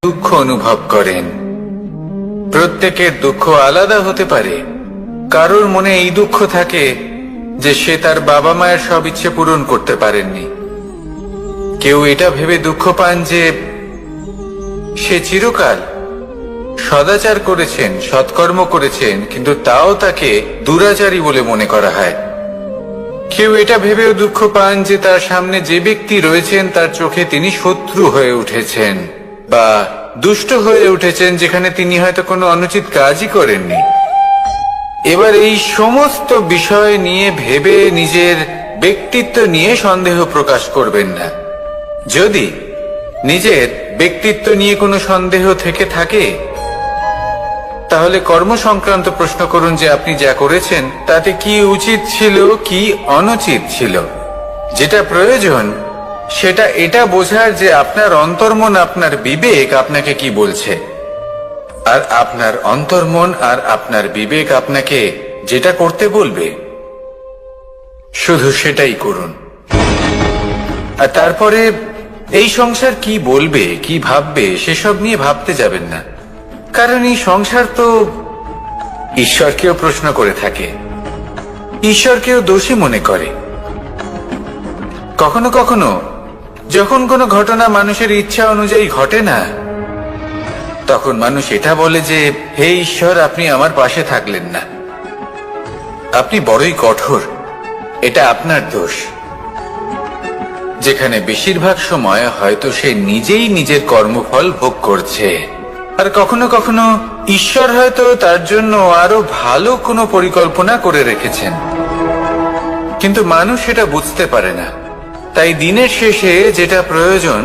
দুঃখ অনুভব করেন। প্রত্যেকের দুঃখ আলাদা হতে পারে। কারোর মনে এই দুঃখ থাকে যে সে তার বাবা মায়ের সব ইচ্ছে পূরণ করতে পারেননি। কেউ এটা ভেবে দুঃখ পান যে সে চিরকাল সদাচার করেছেন, সৎকর্ম করেছেন, কিন্তু তাও তাকে দুরাচারী বলে মনে করা হয়। কেউ এটা ভেবেও দুঃখ পান যে তার সামনে যে ব্যক্তি রয়েছেন তার চোখে তিনি শত্রু হয়ে উঠেছেন বা দুষ্ট হয়ে উঠেছেন, যেখানে তিনি হয়তো কোনো অনুচিত কাজই করেননি। এবার এই সমস্ত বিষয় নিয়ে ভেবে নিজের ব্যক্তিত্ব নিয়ে সন্দেহ প্রকাশ করবেন না। যদি নিজের ব্যক্তিত্ব নিয়ে কোনো সন্দেহ থেকে থাকে, তাহলে কর্ম সংক্রান্ত প্রশ্ন করুন যে আপনি যা করেছেন তাতে কি উচিত ছিল, কি অনুচিত ছিল। যেটা প্রয়োজন সেটা এটা বোঝার যে আপনার অন্তর্মন, আপনার বিবেক আপনাকে কি বলছে, আর আপনার অন্তর্মন আর আপনার বিবেক আপনাকে যেটা করতে বলবে শুধু সেটাই করুন। আর তারপরে এই সংসার কি বলবে, কি ভাববে সেসব নিয়ে ভাবতে যাবেন না। কারণ এই সংসার তো ঈশ্বরকেও প্রশ্ন করে থাকে, ঈশ্বরকেও দোষী মনে করে। কখনো কখনো যখন কোনো ঘটনা মানুষের ইচ্ছা অনুযায়ী ঘটে না, তখন মানুষ এটা বলে যে হে ঈশ্বর, আপনি আমার পাশে থাকলেন না, আপনি বড়ই কঠোর, এটা আপনার দোষ। যেখানে বেশিরভাগ সময় হয়তো সে নিজেই নিজের কর্মফল ভোগ করছে। আর কখনো কখনো ঈশ্বর হয়তো তার জন্য আরো ভালো কোনো পরিকল্পনা করে রেখেছেন, কিন্তু মানুষ সেটা বুঝতে পারে না। তাই দিনের শেষে যেটা প্রয়োজন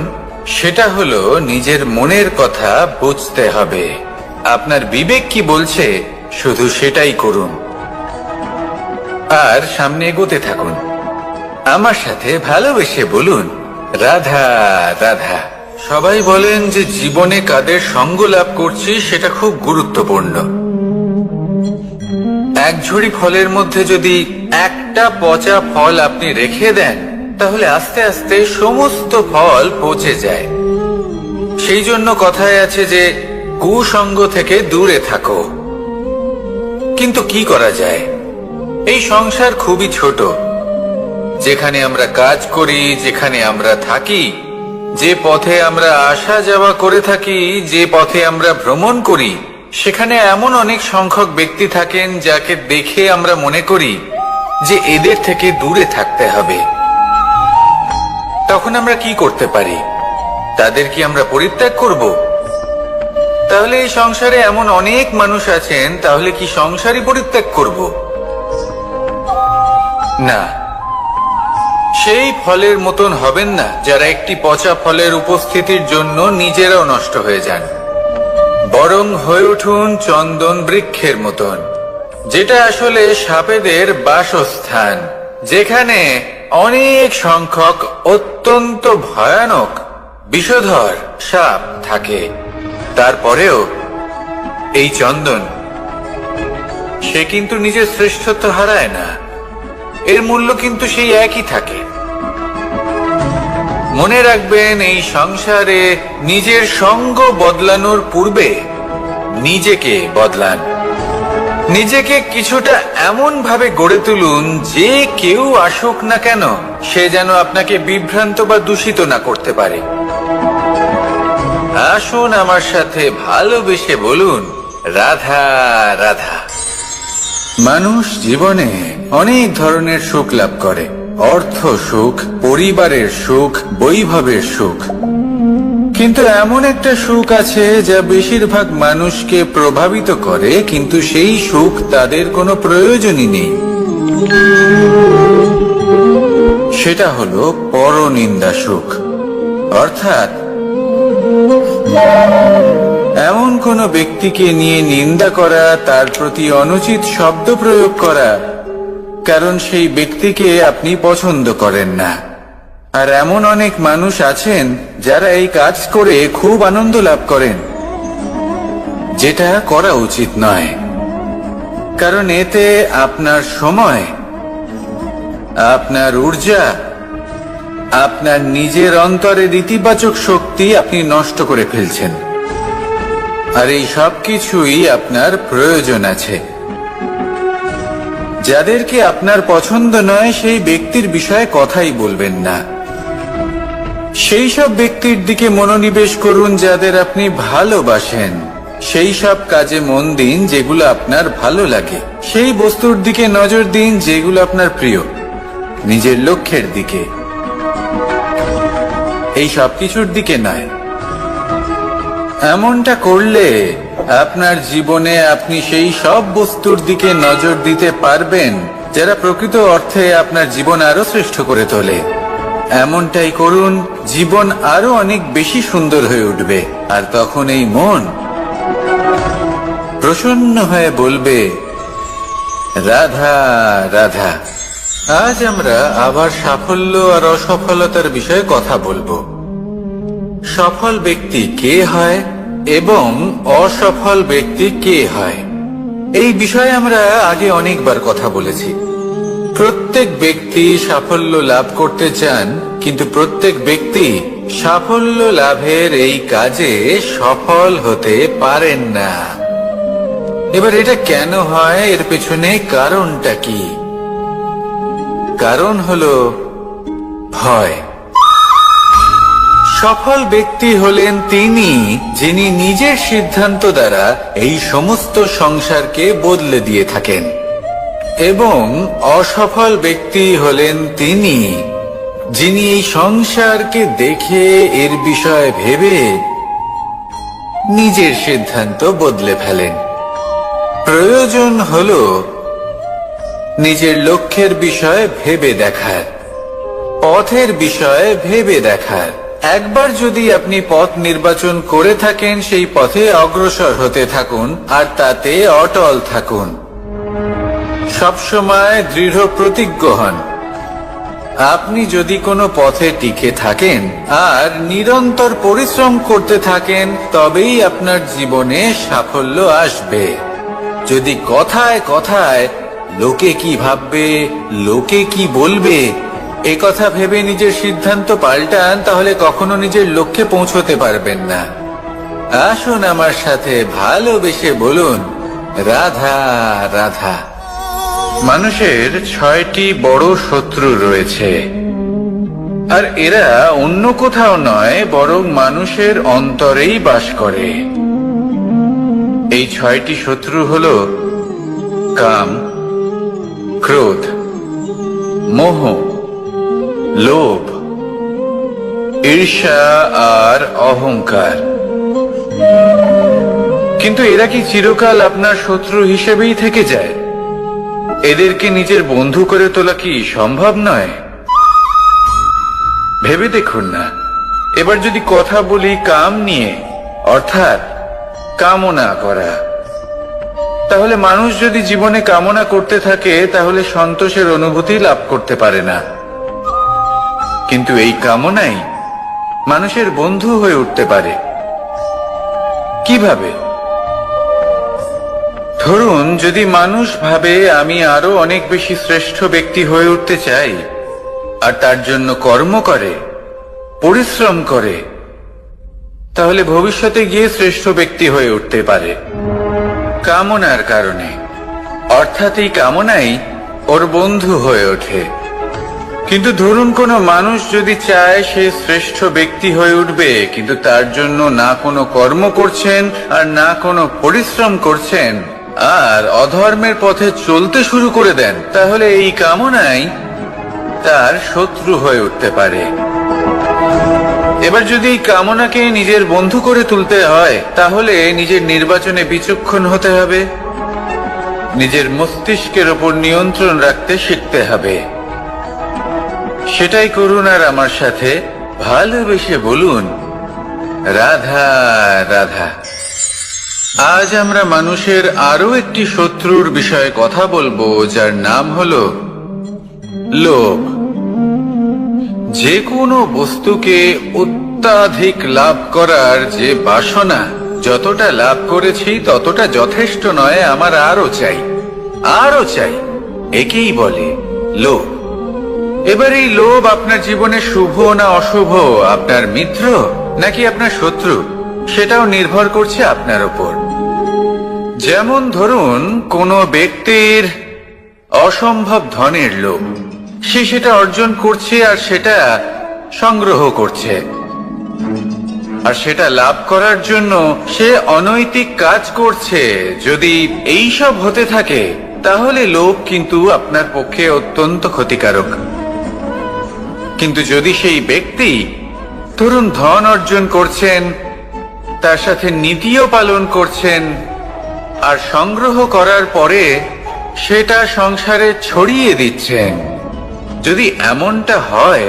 সেটা হলো নিজের মনের কথা বুঝতে হবে। আপনার বিবেক কি বলছে শুধু সেটাই করুন, আর সামনে এগোতে থাকুন। আমার সাথে ভালোবেসে বলুন, রাধা রাধা। সবাই বলেন যে জীবনে কাদের সঙ্গ লাভ করছি সেটা খুব গুরুত্বপূর্ণ। এক ঝুড়ি ফলের মধ্যে যদি একটা পচা ফল আপনি রেখে দেন, তাহলে আস্তে আস্তে সমস্ত ফল পচে যায়। সেই জন্য কথায় আছে যে কুসঙ্গ থেকে দূরে থাকো। কিন্তু কি করা যায়? এই সংসার খুবই ছোট। যেখানে আমরা কাজ করি, যেখানে আমরা থাকি, যে পথে আমরা আসা যাওয়া করে থাকি, যে পথে আমরা ভ্রমণ করি, সেখানে এমন অনেক সংখ্যক ব্যক্তি থাকেন যাকে দেখে আমরা মনে করি যে এদের থেকে দূরে থাকতে হবে। তখন আমরা কি করতে পারি? তাদের কি আমরা পরিত্যাগ করব? তাহলে এই সংসারে এমন অনেক মানুষ আছেন, তাহলে কি সংসারই পরিত্যাগ করব? না, সেই ফলের মতন হবেন না যারা একটি পচা ফলের উপস্থিতির জন্য নিজেরাও নষ্ট হয়ে যান। বরং হয়ে উঠুন চন্দন বৃক্ষের মতন, যেটা আসলে সাপেদের বাসস্থান, যেখানে অনেক সংখ্যক অত্যন্ত ভয়ানক বিষধর সাপ থাকে। তারপরেও এই চন্দন, সে কিন্তু নিজের শ্রেষ্ঠত্ব হারায় না, এর মূল্য কিন্তু সেই একই থাকে। মনে রাখবেন, এই সংসারে নিজের সঙ্গ বদলানোর পূর্বে নিজেকে বদলান। নিজেকে কিছুটা এমন ভাবে গড়ে তুলুন যে কেউ আসুক না কেন সে যেন আপনাকে বিভ্রান্ত বা দূষিত না করতে পারে। আসুন আমার সাথে ভালোবেসে বলুন, রাধা রাধা। মানুষ জীবনে অনেক ধরনের সুখ লাভ করে। অর্থ সুখ, পরিবারের সুখ, বৈভবের সুখ। কিন্তু এমন একটা সুখ আছে যা বেশিরভাগ মানুষকে প্রভাবিত করে, কিন্তু সেই সুখ তাদের কোনো প্রয়োজনই নেই। সেটা হলো পরনিন্দা সুখ। অর্থাৎ এমন কোন ব্যক্তিকে নিয়ে নিন্দা করা, তার প্রতি অনুচিত শব্দ প্রয়োগ করা, কারণ সেই ব্যক্তিকে আপনি পছন্দ করেন না। আর এমন অনেক মানুষ আছেন যারা এই কাজ করে খুব আনন্দ লাভ করেন, যেটা করা উচিত নয়। কারণ এতে আপনার সময় আপনার ঊর্জা, আপনার নিজের অন্তরের ইতিবাচক শক্তি আপনি নষ্ট করে ফেলছেন। আর এই সব কিছুই আপনার প্রয়োজন আছে। যাদেরকে আপনার পছন্দ নয় সেই ব্যক্তির বিষয়ে কথাই বলবেন না। সেই সব ব্যক্তির দিকে মনোনিবেশ করুন যাদের আপনি ভালোবাসেন। সেই সব কাজে মন দিন যেগুলো আপনার ভালো লাগে। সেই বস্তুর দিকে নজর দিন যেগুলো আপনার প্রিয়, নিজের লক্ষ্যের দিকে, এই সব কিছুর দিকে নয়। এমনটা করলে আপনার জীবনে আপনি সেই সব বস্তুর দিকে নজর দিতে পারবেন যারা প্রকৃত অর্থে আপনার জীবন আরো শ্রেষ্ঠ করে তোলে। এমনটাই করুন, জীবন আরো অনেক বেশি সুন্দর হয়ে উঠবে। আর তখন এই মন প্রসন্ন হয়ে বলবে, রাধা রাধা। আজ আমরা আবার সাফল্য আর অসফলতার বিষয়ে কথা বলবো। সফল ব্যক্তি কে হয় এবং অসফল ব্যক্তি কে হয়, এই বিষয়ে আমরা আগে অনেকবার কথা বলেছি। প্রত্যেক ব্যক্তি সাফল্য লাভ করতে চান, কিন্তু প্রত্যেক ব্যক্তি সাফল্য লাভের এই কাজে সফল হতে পারেন না। এবার এটা কেন হয়, এর পেছনে কারণটা কি? কারণ হলো ভয়। সফল ব্যক্তি হলেন তিনি যিনি নিজের সিদ্ধান্ত দ্বারা এই সমস্ত সংসারকে বদলে দিয়ে থাকেন, এবং অসফল ব্যক্তি হলেন তিনি যিনি এই সংসারকে দেখে এর বিষয়ে ভেবে নিজের সিদ্ধান্ত বদলে ফেলেন। প্রয়োজন হলো নিজের লক্ষ্যের বিষয়ে ভেবে দেখার, পথের বিষয়ে ভেবে দেখার। একবার যদি আপনি পথ নির্বাচন করে থাকেন, সেই পথে অগ্রসর হতে থাকুন আর তাতে অটল থাকুন। সবসময় দৃঢ় প্রতিজ্ঞ হন। আপনি যদি কোনো পথে টিকে থাকেন আর নিরন্তর পরিশ্রম করতে থাকেন, তবেই আপনার জীবনে সাফল্য আসবে। যদি কথায় কথায় লোকে কি ভাববে, লোকে কি বলবে, এ কথা ভেবে নিজের সিদ্ধান্ত পাল্টান, তাহলে কখনো নিজের লক্ষ্যে পৌঁছতে পারবেন না। আসুন আমার সাথে ভালোবেসে বলুন, রাধা রাধা। মানুষের 6টি বড় শত্রু রয়েছে, আর এরা অন্য কোথাও নয়, বরং মানুষের অন্তরেই বাস করে। এই 6টি শত্রু হলো কাম, ক্রোধ, মোহ, লোভ, ঈর্ষা আর অহংকার। কিন্তু এরা কি চিরকাল আপনার শত্রু হিসেবেই থেকে যায়? এদেরকে নিজের বন্ধু করে তোলা কি সম্ভব নয়? ভেবে দেখুন না। এবার যদি কথা বলি কাম নিয়ে, অর্থাৎ কামনা করা, তাহলে মানুষ যদি জীবনে কামনা করতে থাকে তাহলে সন্তোষের অনুভূতি লাভ করতে পারে না। কিন্তু এই কামনাই মানুষের বন্ধু হয়ে উঠতে পারে। কিভাবে? ধরুন, যদি মানুষ ভাবে আমি আরো অনেক বেশি শ্রেষ্ঠ ব্যক্তি হয়ে উঠতে চাই, আর তার জন্য কর্ম করে, পরিশ্রম করে, তাহলে ভবিষ্যতে গিয়ে শ্রেষ্ঠ ব্যক্তি হয়ে উঠতে পারে কামনার কারণে। অর্থাৎ এই কামনাই ওর বন্ধু হয়ে ওঠে। কিন্তু ধরুন কোনো মানুষ যদি চায় সে শ্রেষ্ঠ ব্যক্তি হয়ে উঠবে, কিন্তু তার জন্য না কোনো কর্ম করছেন আর না কোনো পরিশ্রম করছেন, আর অধর্মের পথে চলতে শুরু করে দেন, তাহলে এই কামনাই তার শত্রু হয়ে উঠতে পারে। এবার যদি এই কামনাকে নিজের বন্ধু করে তুলতে হয়, তাহলে নিজের নির্বাচনে বিচক্ষণ হতে হবে, নিজের মস্তিষ্কের ওপর নিয়ন্ত্রণ রাখতে শিখতে হবে। সেটাই করুন আর আমার সাথে ভালোবেসে বলুন, রাধা রাধা। আজ আমরা মানুষের আরো একটি শত্রুর বিষয়ে কথা বলবো, যার নাম হলো লোভ। যে কোনো বস্তুকে অত্যাধিক লাভ করার যে বাসনা, যতটা লাভ করেছি ততটা যথেষ্ট নয়, আমার আরো চাই, আরো চাই, একেই বলে লোভ। এবার এই লোভ আপনার জীবনে শুভ না অশুভ, আপনার মিত্র নাকি আপনার শত্রু, সেটাও নির্ভর করছে আপনার উপর। যেমন ধরুন, কোনো ব্যক্তির অসম্ভব ধনের লোভ, সে সেটা অর্জন করছে আর সেটা সংগ্রহ করছে, আর সেটা লাভ করার জন্য সে অনৈতিক কাজ করছে। যদি এই সব হতে থাকে তাহলে লোভ কিন্তু আপনার পক্ষে অত্যন্ত ক্ষতিকারক। কিন্তু যদি সেই ব্যক্তি ধরুন ধন অর্জন করছেন, তার সাথে নীতিও পালন করছেন, আর সংগ্রহ করার পরে সেটা সংসারে ছড়িয়ে দিচ্ছেন, যদি এমনটা হয়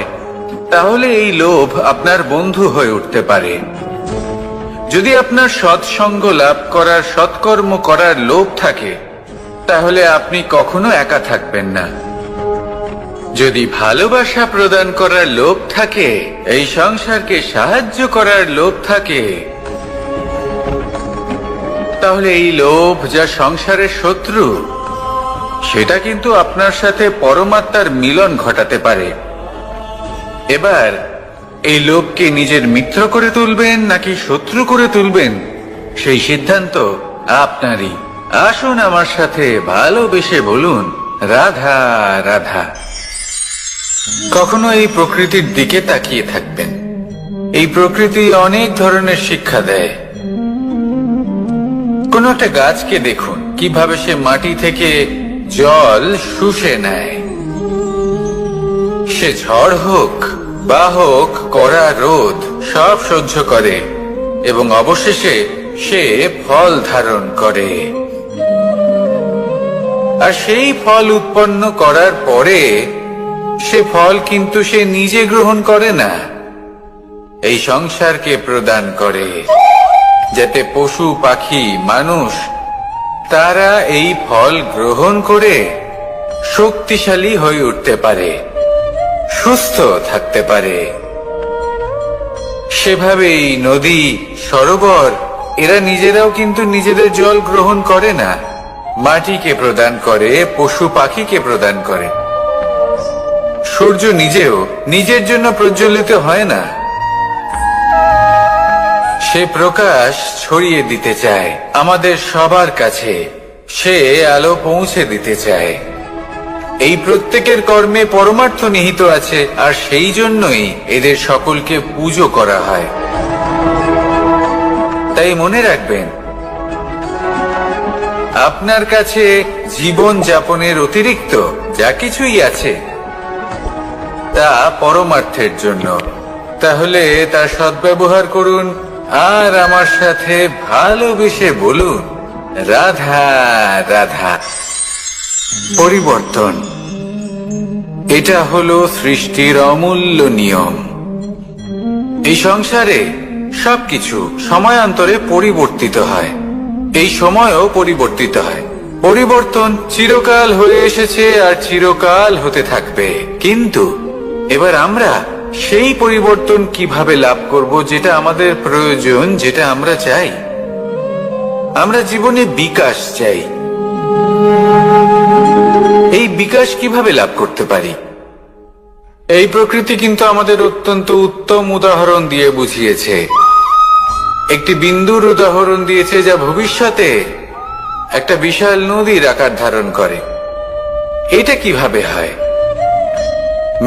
তাহলে এই লোভ আপনার বন্ধু হয়ে উঠতে পারে। যদি আপনার সৎসঙ্গ লাভ করার, সৎকর্ম করার লোভ থাকে, তাহলে আপনি কখনো একা থাকবেন না। যদি ভালোবাসা প্রদান করার লোভ থাকে, এই সংসারকে সাহায্য করার লোভ থাকে, তাহলে এই লোভ যা সংসারের শত্রু, সেটা কিন্তু আপনার সাথে পরমাত্মার মিলন ঘটাতে পারে। এবার এই লোভকে নিজের মিত্র করে তুলবেন নাকি শত্রু করে তুলবেন, সেই সিদ্ধান্ত আপনারই। আসুন আমার সাথে ভালোবেসে বলুন, রাধা রাধা। কখনো এই প্রকৃতির দিকে তাকিয়ে থাকবেন। এই প্রকৃতি অনেক ধরনের শিক্ষা দেয়। কোন একটা গাছকে দেখুন, কিভাবে সে মাটি থেকে জল শুষে নেয়। সে ঝড় হোক বা হোক কড়া রোদ, সব সহ্য করে এবং অবশেষে সে ফল ধারণ করে। আর সেই ফল উৎপন্ন করার পরে সে ফল কিন্তু সে নিজে গ্রহণ করে না, এই সংসারকে প্রদান করে, যাতে পশু পাখি মানুষ তারা এই ফল গ্রহণ করে শক্তিশালী হয়ে উঠতে পারে, সুস্থ থাকতে পারে। সেভাবেই নদী, সরোবর এরা নিজেরাও কিন্তু নিজেদের জল গ্রহণ করে না, মাটিকে প্রদান করে, পশু পাখিকে প্রদান করে। সূর্য নিজেও নিজের জন্য প্রজ্বলিত হয় না, সে প্রকাশ ছড়িয়ে দিতে চায় আমাদের সবার কাছে, সে আলো পৌঁছে দিতে চায়। এই প্রত্যেকের কর্মে পরমার্থ নিহিত আছে, আর সেই জন্যই এদের সকলকে পুজো করা হয়। তাই মনে রাখবেন, আপনার কাছে জীবন যাপনের অতিরিক্ত যা কিছুই আছে তা পরমার্থের জন্য। তাহলে তার সদ্ব্যবহার করুন আর আমার সাথে ভালোবেসে বলুন, রাধা রাধা। পরিবর্তন, এটা হলো সৃষ্টির অমূল্য নিয়ম। এই সংসারে সবকিছু সময়ান্তরে পরিবর্তিত হয়, এই সময়ও পরিবর্তিত হয়। পরিবর্তন চিরকাল হয়ে এসেছে আর চিরকাল হতে থাকবে। কিন্তু এবার আমরা সেই পরিবর্তন কিভাবে লাভ করব, যেটা আমাদের প্রয়োজন, যেটা আমরা চাই। আমরা জীবনে বিকাশ চাই। এই বিকাশ কিভাবে লাভ করতে পারি? এই প্রকৃতি কিন্তু আমাদের অত্যন্ত উত্তম উদাহরণ দিয়ে বুঝিয়েছে। একটি বিন্দুর উদাহরণ দিয়েছে, যা ভবিষ্যতে একটা বিশাল নদীর আকার ধারণ করে। এটা কিভাবে হয়?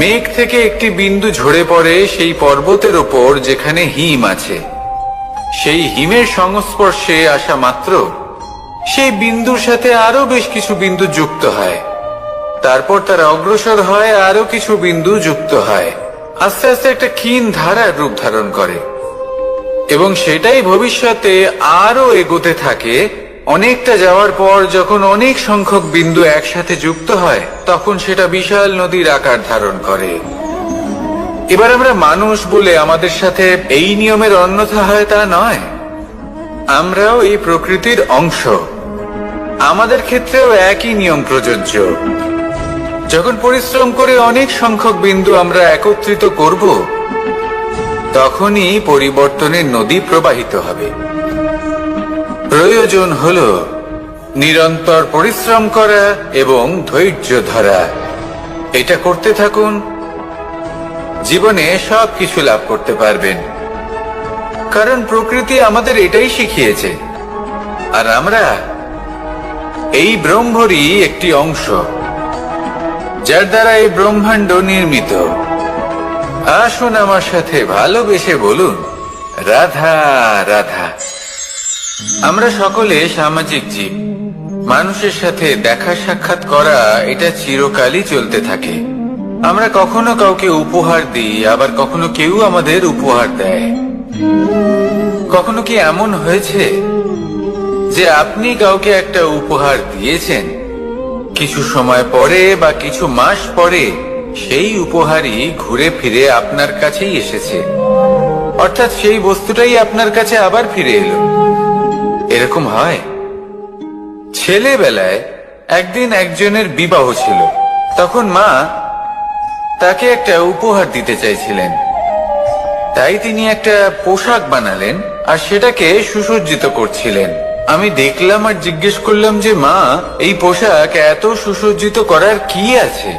মেঘ থেকে একটি বিন্দু ঝরে পড়ে সেই পর্বতের ওপর যেখানে হিম আছে। সেই হিমের সংস্পর্শে আসা মাত্র সেই বিন্দুর সাথে আরো বেশ কিছু বিন্দু যুক্ত হয়। তারপর তারা অগ্রসর হয়, আরো কিছু বিন্দু যুক্ত হয়, আস্তে আস্তে একটা ক্ষীণ ধারার রূপ ধারণ করে, এবং সেটাই ভবিষ্যতে আরো এগোতে থাকে। অনেকটা যাওয়ার পর যখন অনেক সংখ্যক বিন্দু একসাথে যুক্ত হয়, তখন সেটা বিশাল নদীর আকার ধারণ করে। এবার আমরা মানুষ বলে আমাদের সাথে এই নিয়মের অন্যথা হয় তা নয়। আমরাও এই প্রকৃতির অংশ, আমাদের ক্ষেত্রেও একই নিয়ম প্রযোজ্য। যখন পরিশ্রম করে অনেক সংখ্যক বিন্দু আমরা একত্রিত করব, তখনই পরিবর্তনের নদী প্রবাহিত হবে। প্রয়োজন হলো নিরন্তর পরিশ্রম করা এবং ধৈর্য ধরা। এটা করতে থাকুন জীবনে সবকিছু লাভ করতে পারবেন। কারণ প্রকৃতি আমাদের এটাই শিখিয়েছে, আর আমরা এই ব্রহ্মরই একটি অংশ, যার দ্বারা এই ব্রহ্মাণ্ড নির্মিত। আসুন আমার সাথে ভালোবেসে বলুন, রাধা রাধা। আমরা সকলে সামাজিক জীব। মানুষের সাথে দেখা সাক্ষাৎ করা এটা চিরকালই চলতে থাকে। আমরা কখনো কাউকে উপহার দিই, আবার কখনো কেউ আমাদের উপহার দেয়। কখনো কি এমন হয়েছে যে আপনি কাউকে একটা উপহার দিয়েছেন, কিছু সময় পরে বা কিছু মাস পরে সেই উপহারই ঘুরে ফিরে আপনার কাছেই এসেছে, অর্থাৎ সেই বস্তুটাই আপনার কাছে আবার ফিরে এলো? এরকম হয়। ছেলেবেলায় একদিন একজনের বিবাহ ছিল, তখন মা তাকে একটা উপহার দিতে চাইছিলেন। তাই তিনি একটা পোশাক বানালেন আর সেটাকে সুসজ্জিত করছিলেন। আমি দেখলাম আর জিজ্ঞেস করলাম যে, মা, এই পোশাক এত সুসজ্জিত করার কি আছে?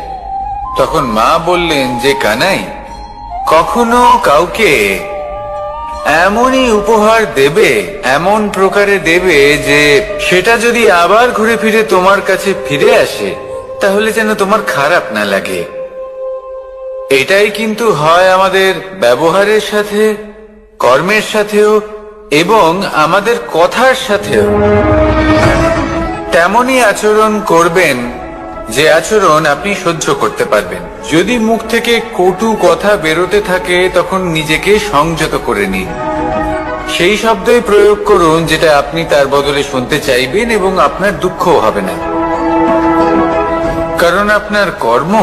তখন মা বললেন যে, কানাই, কখনো কাউকে এমনই উপহার দেবে, এমন প্রকারে দেবে যে সেটা যদি আবার ঘুরে ফিরে তোমার কাছে ফিরে আসে, তাহলে যেন তোমার খারাপ না লাগে। এটাই কিন্তু হয় আমাদের ব্যবহারের সাথে, কর্মের সাথেও এবং আমাদের কথার সাথেও। তেমনই আচরণ করবেন যে আচরণ আপনি সহ্য করতে পারবেন। যদি মুখ থেকে কটু কথা বেরোতে থাকে, তখন নিজেকে সংযত করে নিন। সেই শব্দই প্রয়োগ করুন যেটা আপনি তার বদলে শুনতে চাইবেন, এবং আপনার দুঃখও হবে না। কারণ আপনার কর্ম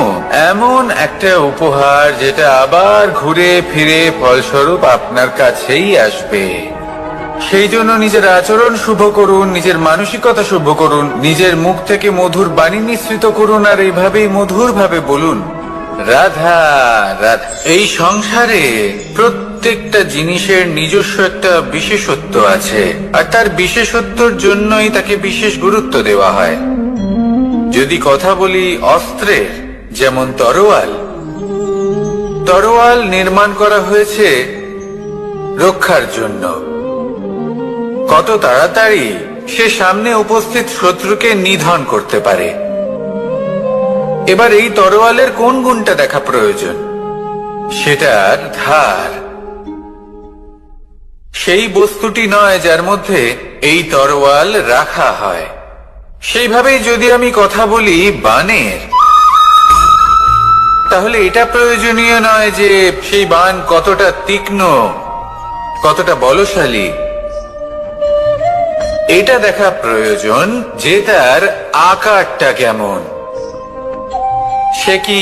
এমন একটা উপহার যেটা আবার ঘুরে ফিরে ফলস্বরূপ আপনার কাছেই আসবে। সেই জন্য নিজের আচরণ শুভ করুন, নিজের মানসিকতা শুভ করুন, নিজের মুখ থেকে মধুর বাণী নিঃসৃত করুন, আর এইভাবেই মধুর ভাবে বলুন, রাধা রাধা। এই সংসারে প্রত্যেকটা জিনিসের নিজস্ব একটা বিশেষত্ব আছে, আর তার বিশেষত্বর জন্যই তাকে বিশেষ গুরুত্ব দেওয়া হয়। যদি কথা বলি অস্ত্রের, যেমন তরোয়াল। তরোয়াল নির্মাণ করা হয়েছে রক্ষার জন্য। কত তাড়াতাড়ি সে সামনে উপস্থিত শত্রুকে নিধন করতে পারে। এবার এই তরোয়ালের কোন গুণটা দেখা প্রয়োজন? সেটার ধার। সেই বস্তুটি নয় যার মধ্যে এই তরোয়াল রাখা হয়। সেইভাবেই যদি আমি কথা বলি বাণের, তাহলে এটা প্রয়োজনীয় নয় যে সেই বাণ কতটা তীক্ষ্ণ, কতটা বলশালী। এটা দেখা প্রয়োজন যে তার আকারটা কেমন। সে কি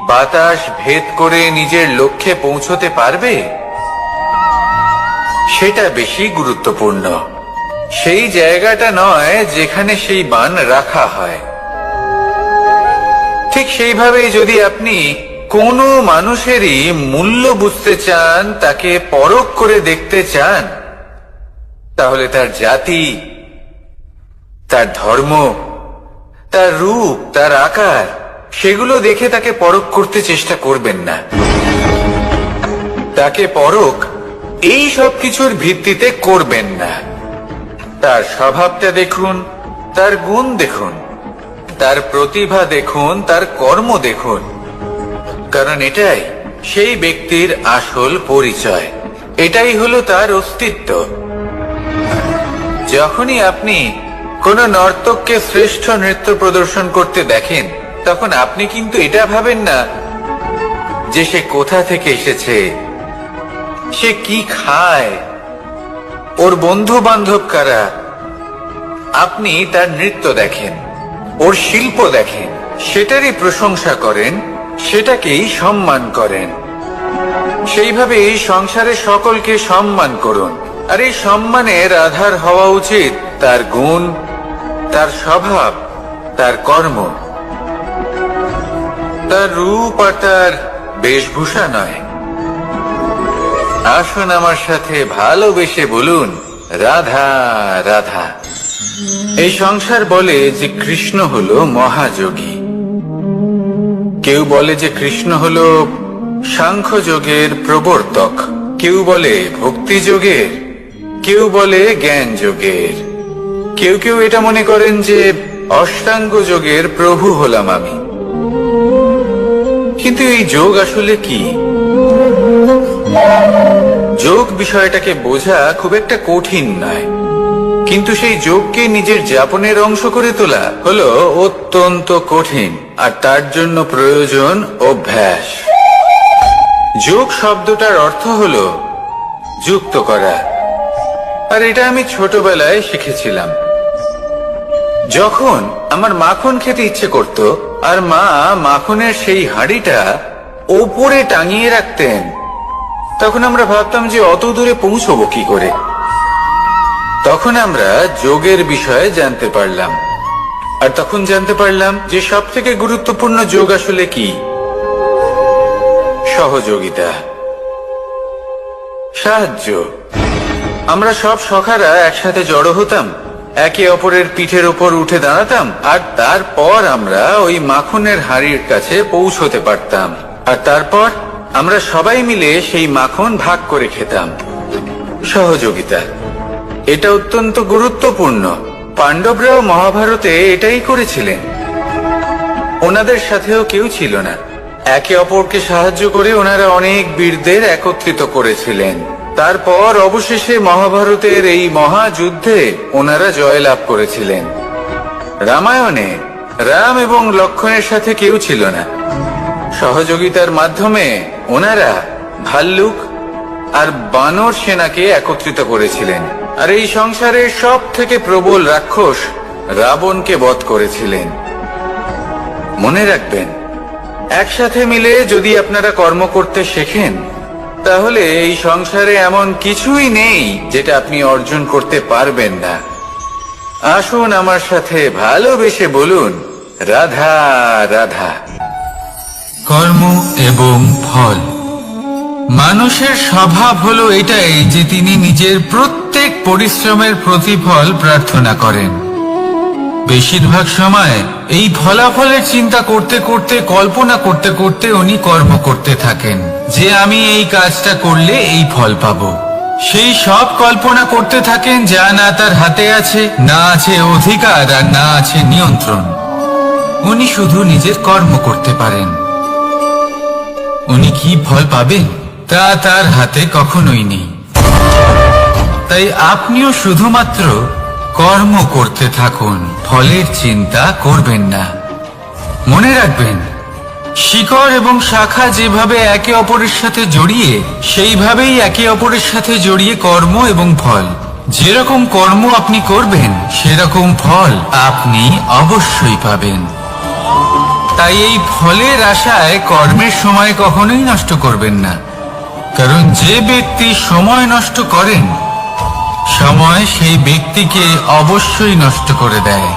বাতাস ভেদ করে নিজের লক্ষ্যে পৌঁছতে পারবে? সেটা বেশি গুরুত্বপূর্ণ। সেই জায়গাটা নয় যেখানে সেই বাণ রাখা হয়। ঠিক সেইভাবেই যদি আপনি কোনো মানুষেরই মূল্য বুঝতে চান, তাকে পরখ করে দেখতে চান, তাহলে তার জাতি, তার ধর্ম, তার রূপ, তার আকার, সেগুলো দেখে তাকে পরখ করতে চেষ্টা করবেন না। তাকে পরখ এই সব কিছুর ভিত্তিতে করবেন না। তার স্বভাবটা দেখুন, তার গুণ দেখুন, তার প্রতিভা দেখুন, তার কর্ম দেখুন। কারণ এটাই সেই ব্যক্তির আসল পরিচয়, এটাই হলো তার অস্তিত্ব। যখনই আপনি কোন নর্তককে শ্রেষ্ঠ নৃত্য প্রদর্শন করতে দেখেন, তখন আপনি কিন্তু এটা ভাবেন না যে সে কোথা থেকে এসেছে, সে কি খায়, ওর বন্ধু বান্ধব কারা। আপনি তার নৃত্য দেখেন, ওর শিল্প দেখেন, সেটারই প্রশংসা করেন, সেটাকেই সম্মান করেন। সেইভাবে এই সংসারে সকলকে সম্মান করুন। আর এই সম্মানের আধার হওয়া উচিত তার গুণ, তার স্বভাব, তার কর্ম, তার রূপ আর তার বেশভূষা নয়। আসুন আমার সাথে ভালোবেসে বলুন, রাধা রাধা। এই সংসার বলে যে কৃষ্ণ হলো মহাযোগী। কেউ বলে যে কৃষ্ণ হলো সাংখ্য যোগের প্রবর্তক, কেউ বলে ভক্তি যোগের, কেউ বলে জ্ঞান যোগের, কেউ কেউ এটা মনে করেন যে অষ্টাঙ্গ যোগের প্রভু হলাম আমি। কিন্তু এই যোগ আসলে কি? যোগ বিষয়টাকে বোঝা খুব একটা কঠিন নয়, কিন্তু সেই যোগকে নিজের যাপনের অংশ করে তোলা হলো অত্যন্ত কঠিন, আর তার জন্য প্রয়োজন অভ্যাস। যোগ শব্দটার অর্থ হলো যুক্ত করা, আর এটা আমি ছোটবেলায় শিখেছিলাম। যখন আমার মাখন খেতে ইচ্ছে করত আর মা মাখনের সেই হাঁড়িটা ওপরে টাঙিয়ে রাখতেন, তখন আমরা ভাবতাম যে অত দূরে পৌঁছবো কি করে। তখন আমরা যোগের বিষয়ে জানতে পারলাম, আর তখন জানতে পারলাম যে সব থেকে গুরুত্বপূর্ণ যোগ আসলে কি? সহযোগিতা, সাহায্য। আমরা সব সখারা একসাথে জড়ো হতাম, একে অপরের পিঠের ওপর উঠে দাঁড়াতাম, আর তারপর আমরা ওই মাখনের হাঁড়ির কাছে পৌঁছতে পারতাম, আর তারপর আমরা সবাই মিলে সেই মাখন ভাগ করে খেতাম। সহযোগিতা, এটা অত্যন্ত গুরুত্বপূর্ণ। পাণ্ডবরাও মহাভারতে এটাই করেছিলেন। ওনাদের সাথেও কেউ ছিল না, একে অপরকে সাহায্য করে ওনারা অনেক বীরদের একত্রিত করেছিলেন। তারপর অবশেষে মহাভারতের এই মহাযুদ্ধে ওনারা জয়লাভ করেছিলেন। রামায়ণে রাম এবং লক্ষ্মণের সাথে কেউ ছিল না। সহযোগিতার মাধ্যমে ওনারা ভাল্লুক আর বানর সেনাকে একত্রিত করেছিলেন, আর এই সংসারের সব থেকে প্রবল রাক্ষস রাবণকে বধ করেছিলেন। মনে রাখবেন, একসাথে মিলে যদি আপনারা কর্ম করতে শেখেন, তাহলে এই সংসারে এমন কিছুই নেই যেটা আপনি অর্জন করতে পারবেন না। আসুন আমার সাথে ভালোবেসে বলুন, রাধা রাধা। কর্ম এবং ফল। মানুষের স্বভাব হলো এটাই যে তিনি নিজের প্রত্যেক পরিশ্রমের প্রতিফল প্রার্থনা করেন। বেশিরভাগ সময় এই ফলাফলের চিন্তা করতে করতে, কল্পনা করতে করতে উনি কর্ম করতে থাকেন যে আমি এই কাজটা করলে এই ফল পাবো। সেই সব কল্পনা করতে থাকেন যা না তার হাতে আছে, না আছে অধিকার, আর না আছে নিয়ন্ত্রণ। উনি শুধু নিজের কর্ম করতে পারেন। উনি কি ফল পাবেন তা তার হাতে কখনোই নেই। তাই আপনিও শুধুমাত্র কর্ম করতে থাকুন, ফলের চিন্তা করবেন না। মনে রাখবেন, শিকড় এবং শাখা যেভাবে একে অপরের সাথে জড়িয়ে, সেইভাবেই একে অপরের সাথে জড়িয়ে কর্ম এবং ফল। যেরকম কর্ম আপনি করবেন, সেরকম ফল আপনি অবশ্যই পাবেন। তাই এই ফলের আশায় কর্মের সময় কখনোই নষ্ট করবেন না, কারণ যে ব্যক্তি সময় নষ্ট করেন, সময় সেই ব্যক্তিকে অবশ্যই নষ্ট করে দেয়।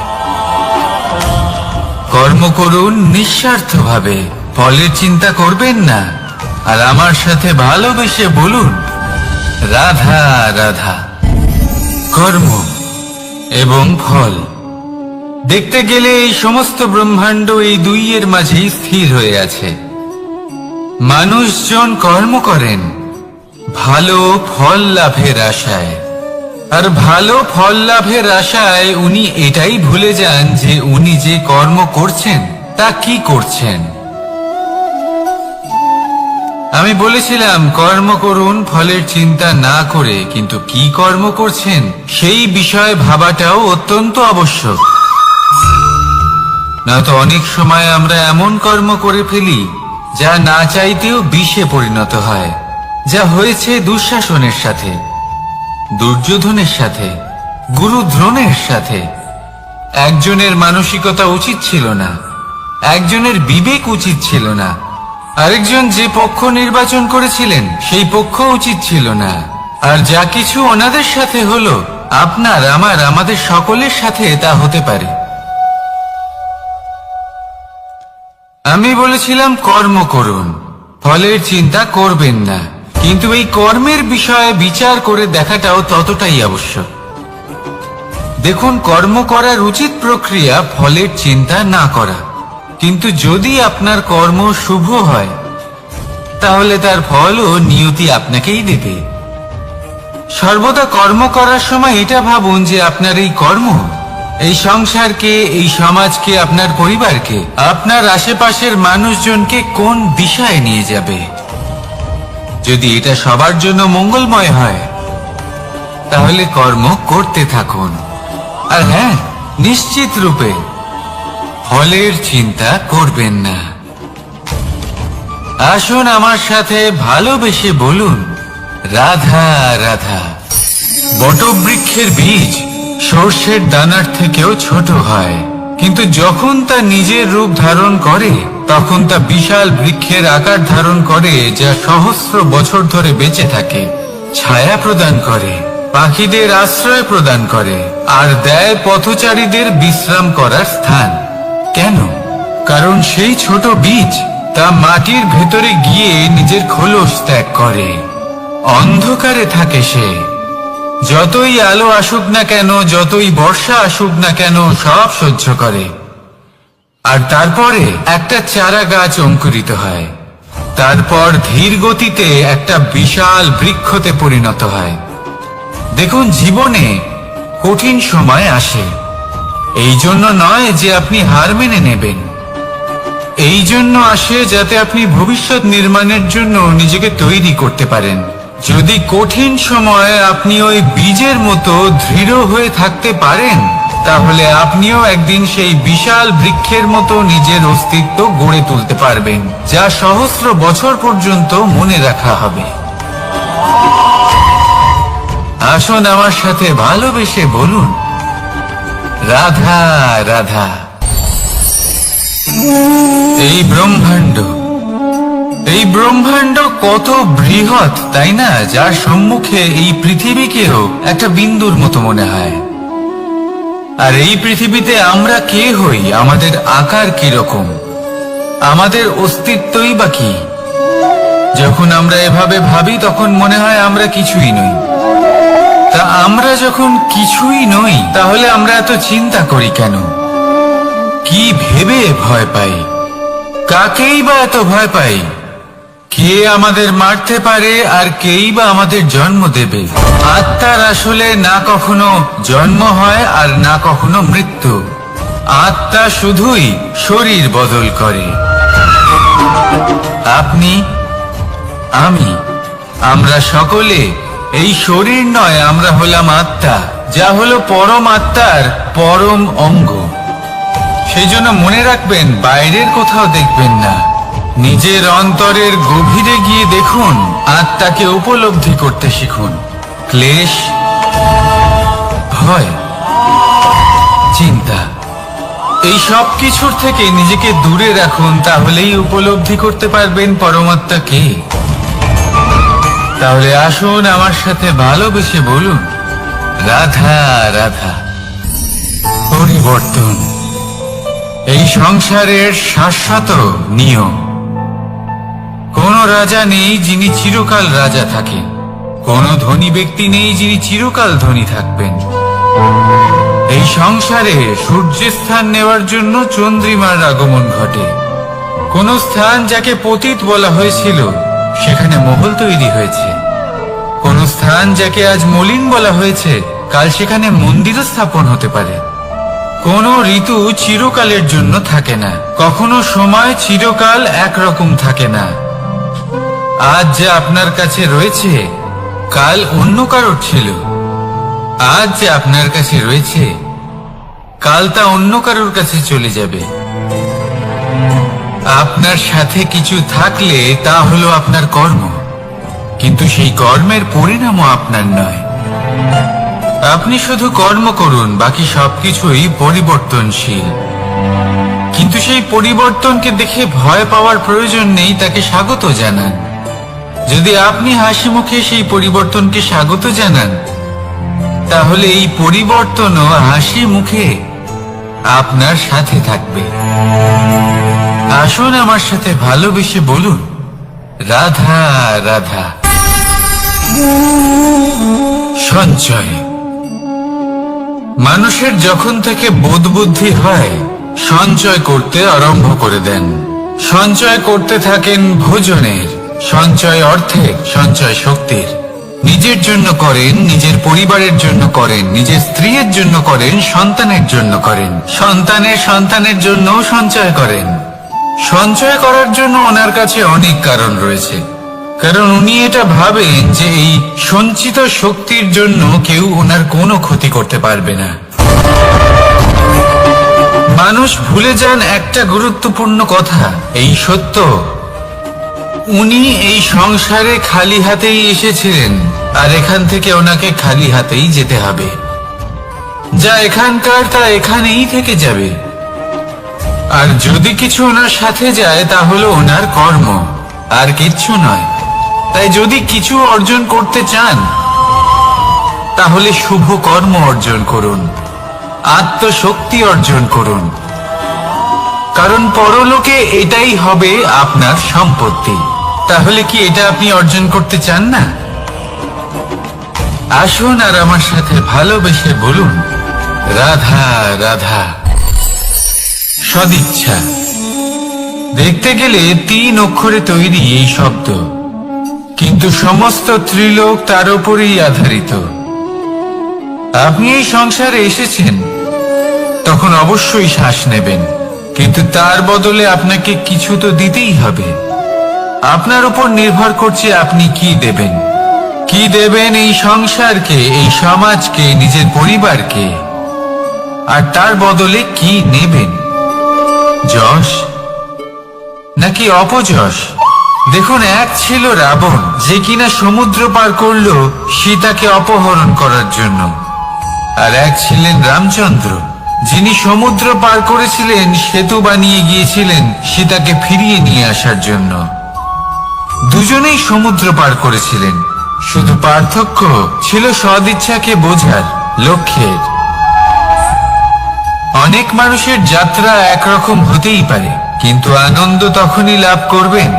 কর্ম করুন নিঃস্বার্থভাবে, ফলের চিন্তা করবেন না, আর আমার সাথে ভালোবেসে বলুন, রাধা রাধা। কর্ম এবং ফল। দেখতে গেলে এই সমস্ত ব্রহ্মাণ্ড এই দুইয়ের মাঝেই স্থির হয়ে আছে। মানুষজন কর্ম করেন ভালো ফল লাভের আশায়, আর ভালো ফল লাভের আশায় উনি এটাই ভুলে যান যে উনি যে কর্ম করছেন তা কি করছেন। আমি বলেছিলাম কর্ম করুন ফলের চিন্তা না করে, কিন্তু কি কর্ম করছেন সেই বিষয়ে ভাবাটাও অত্যন্ত আবশ্যক। না তো অনেক সময় আমরা এমন কর্ম করে ফেলি যা না চাইতেও বিষে পরিণত হয়, যা হয়েছে দুঃশাসনের সাথে, দুর্যোধনের সাথে, গুরু দ্রোণের সাথে। একজনের মানসিকতা উচিত ছিল না, একজনের বিবেক উচিত ছিল না, আরেকজন যে পক্ষ নির্বাচন করেছিলেন সেই পক্ষ উচিত ছিল না। আর যা কিছু ওনাদের সাথে হলো, আপনার, আমার, আমাদের সকলের সাথে তা হতে পারে। আমি বলেছিলাম কর্ম করুন, ফলের চিন্তা করবেন না, কিন্তু এই কর্মের বিষয়ে বিচার করে দেখাটাও ততটাই আবশ্যক। দেখুন, কর্ম করার উচিত প্রক্রিয়া ফলের চিন্তা না করা, কিন্তু যদি আপনার কর্ম শুভ হয়, তাহলে তার ফলও নিয়তি আপনাকেই দেবে। সর্বদা কর্ম করার সময় এটা ভাবুন যে আপনার এই কর্ম এই সংসারকে, এই সমাজকে, আপনার পরিবারকে, আপনার আশেপাশের মানুষজনকে কোন দিশায় নিয়ে যাবে। যদি এটা সবার জন্য মঙ্গলময় হয় তাহলে কর্ম করতে থাকুন। আর হ্যাঁ, নিশ্চিত রূপে ফলের চিন্তা করবেন না। আসুন আমার সাথে ভালোবেসে বলুন, রাধা রাধা। বটবৃক্ষের বীজ সর্ষের দানার থেকেও ছোট হয়, কিন্তু যখন তা নিজের রূপ ধারণ করে তখন তা বিশাল বৃক্ষের আকার ধারণ করে, যা সহস্র বছর ধরে বেঁচে থাকে, ছায়া প্রদান করে, পাখিদের আশ্রয় প্রদান করে, আর দেয় পথচারীদের বিশ্রাম করার স্থান। কেন? কারণ সেই ছোট বীজ তা মাটির ভেতরে গিয়ে নিজের খোলস ত্যাগ করে। অন্ধকারে থাকে সে, যতই আলো আসুক না কেন, যতই বর্ষা আসুক না কেন, সব সহ্য করে। আর তারপরে একটা চারা গাছ অঙ্কুরিত হয়, তারপর ধীর গতিতে একটা বিশাল বৃক্ষতে পরিণত হয়। দেখুন, জীবনে কঠিন সময় আসে, এই জন্য নয় যে আপনি হার মেনে নেবেন, এই জন্য আসে যাতে আপনি ভবিষ্যৎ নির্মাণের জন্য নিজেকে তৈরি করতে পারেন। যদি কঠিন সময়ে আপনি ওই বীজের মতো দৃঢ় হয়ে থাকতে পারেন, তাহলে আপনিও একদিন সেই বিশাল বৃক্ষের মতো নিজের অস্তিত্ব গড়ে তুলতে পারবেন, যা সহস্র বছর পর্যন্ত মনে রাখা হবে। আসুন আমার সাথে ভালোবেসে বলুন, রাধা রাধা। এই ব্রহ্মাণ্ড কত বৃহৎ, তাই না? যার সম্মুখে এই পৃথিবীকেও একটা বিন্দুর মতো মনে হয়। আর এই পৃথিবীতে আমরা কে হই, আমাদের আকার কি রকম, আমাদের অস্তিত্বই বা কি? যখন আমরা এভাবে ভাবি তখন মনে হয় আমরা কিছুই নই। তা আমরা যখন কিছুই নই, তাহলে আমরা এত চিন্তা করি কেন? কি ভেবে ভয় পাই? কাকেই বা এত ভয় পাই? কে আমাদের মারতে পারে আর কেই বা আমাদের জন্ম দেবে? আত্মার আসলে না কখনো জন্ম হয় আর না কখনো মৃত্যু। আত্মা শুধুই শরীর বদল করে। আপনি, আমি, আমরা সকলে এই শরীর নয়, আমরা হলাম আত্মা, যা হলো পরম আত্মার পরম অঙ্গ। সেই জন্য মনে রাখবেন, বাইরের কোথাও দেখবেন না, নিজের অন্তরের গভীরে গিয়ে দেখুন, আত্মাকে উপলব্ধি করতে শিখুন। ক্লেশ, ভয়, চিন্তা, এই সব কিছুর থেকে নিজেকে দূরে রাখুন, তাহলেই উপলব্ধি করতে পারবেন পরমাত্মা কে। তাহলে আসুন আমার সাথে ভালোবেসে বলুন, রাধা রাধা। পরিবর্তন এই সংসারের শাশ্বত নিয়ম। কোন রাজা নেই যিনি চিরকাল রাজা থাকেন, কোন ধনী ব্যক্তি নেই যিনি চিরকাল ধনী থাকবেন। এই সংসারে সূর্যের স্থান নেওয়ার জন্য চন্দ্রিমার আগমন ঘটে। কোন স্থান যাকে পতিত বলা হয়েছিল, সেখানে মহল তৈরি হয়েছে। কোন স্থান যাকে আজ মলিন বলা হয়েছে, কাল সেখানে মন্দিরও স্থাপন হতে পারে। কোন ঋতু চিরকালের জন্য থাকে না, কখনো সময় চিরকাল একরকম থাকে না। আজ যা আপনার কাছে রয়েছে, কাল অন্য কারোর ছিল। আজ যা আপনার কাছে রয়েছে, কাল তা অন্য কারোর কাছে চলে যাবে। আপনার সাথে কিছু থাকলে তা হলো আপনার কর্ম, কিন্তু সেই কর্মের পরিণামও আপনার নয়। আপনি শুধু কর্ম করুন, বাকি সবকিছুই পরিবর্তনশীল। কিন্তু সেই পরিবর্তনকে দেখে ভয় পাওয়ার প্রয়োজন নেই, তাকে স্বাগত জানান। যদি আপনি হাসি মুখে সেই পরিবর্তনকে স্বাগত জানান, তাহলে এই পরিবর্তনও হাসি মুখে আপনার সাথে থাকবে। আসুন আমার সাথে ভালোবেসে বলুন, রাধা রাধা। সঞ্চয় মানুষের যখন থেকে বোধ বুদ্ধি হয়, সঞ্চয় করতে আরম্ভ করে দেন। সঞ্চয় করতে থাকেন ভোজনের, সঞ্চয় অর্থের, সঞ্চয় শক্তির। নিজের জন্য করেন, নিজের পরিবারের জন্য করেন, নিজের স্ত্রীর জন্য করেন, সন্তানের জন্য করেন, সন্তানের সন্তানের জন্যও সঞ্চয় করেন। সঞ্চয় করার জন্য ওনার কাছে অনেক কারণ রয়েছে, কারণ উনি এটা ভাবেন যে এই সঞ্চিত শক্তির জন্য কেউ ওনার কোনো ক্ষতি করতে পারবে না। মানুষ ভুলে যান একটা গুরুত্বপূর্ণ কথা, এই সত্য, উনি এই সংসারে খালি হাতেই এসেছিলেন, আর এখান থেকে ওনাকে খালি হাতেই যেতে হবে। যা এখানকার তা এখানেই থেকে যাবে। আর যদি কিছু ওনার সাথে যায় তা হলো ওনার কর্ম, আর কিচ্ছু নয়। তাই যদি কিছু অর্জন করতে চান তাহলে শুভ কর্ম অর্জন করুন, আত্মশক্তি অর্জন করুন, কারণ পরলোকে এটাই হবে আপনার সম্পত্তি। তাহলে কি এটা আপনি অর্জন করতে চান না? আসুন আর আমার সাথে ভালোবেসে বলুন, রাধা রাধা। সদিচ্ছা। দেখতে গেলে 3 অক্ষরে তৈরি এই শব্দ, কিন্তু সমস্ত ত্রিলোক তার উপরেই আধারিত। আপনি এই সংসারে এসেছেন, তখন অবশ্যই শ্বাস নেবেন, কিন্তু তার বদলে আপনাকে কিছু তো দিতেই হবে। আপনার উপর নির্ভর করছে আপনি কি দেবেন। কি দেবেন এই সংসারকে, এই সমাজকে, নিজের পরিবারকে, আর তার বদলে কি নেবেন? যশ নাকি অপযশ? দেখুন, এক ছিল রাবণ, যে কিনা সমুদ্র পার করলো সীতাকে অপহরণ করার জন্য, আর এক ছিলেন রামচন্দ্র, যিনি সমুদ্র পার করেছিলেন, সেতু বানিয়ে গিয়েছিলেন সীতাকে ফিরিয়ে নিয়ে আসার জন্য। দুজনেই সমুদ্র পার করেছিলেন, শুধু পার্থক্য ছিল সদিচ্ছাকে বোঝার, লক্ষ্যের। অনেক মানুষের যাত্রা একরকম হতেই পারে, কিন্তু আনন্দ তখনই লাভ করবেন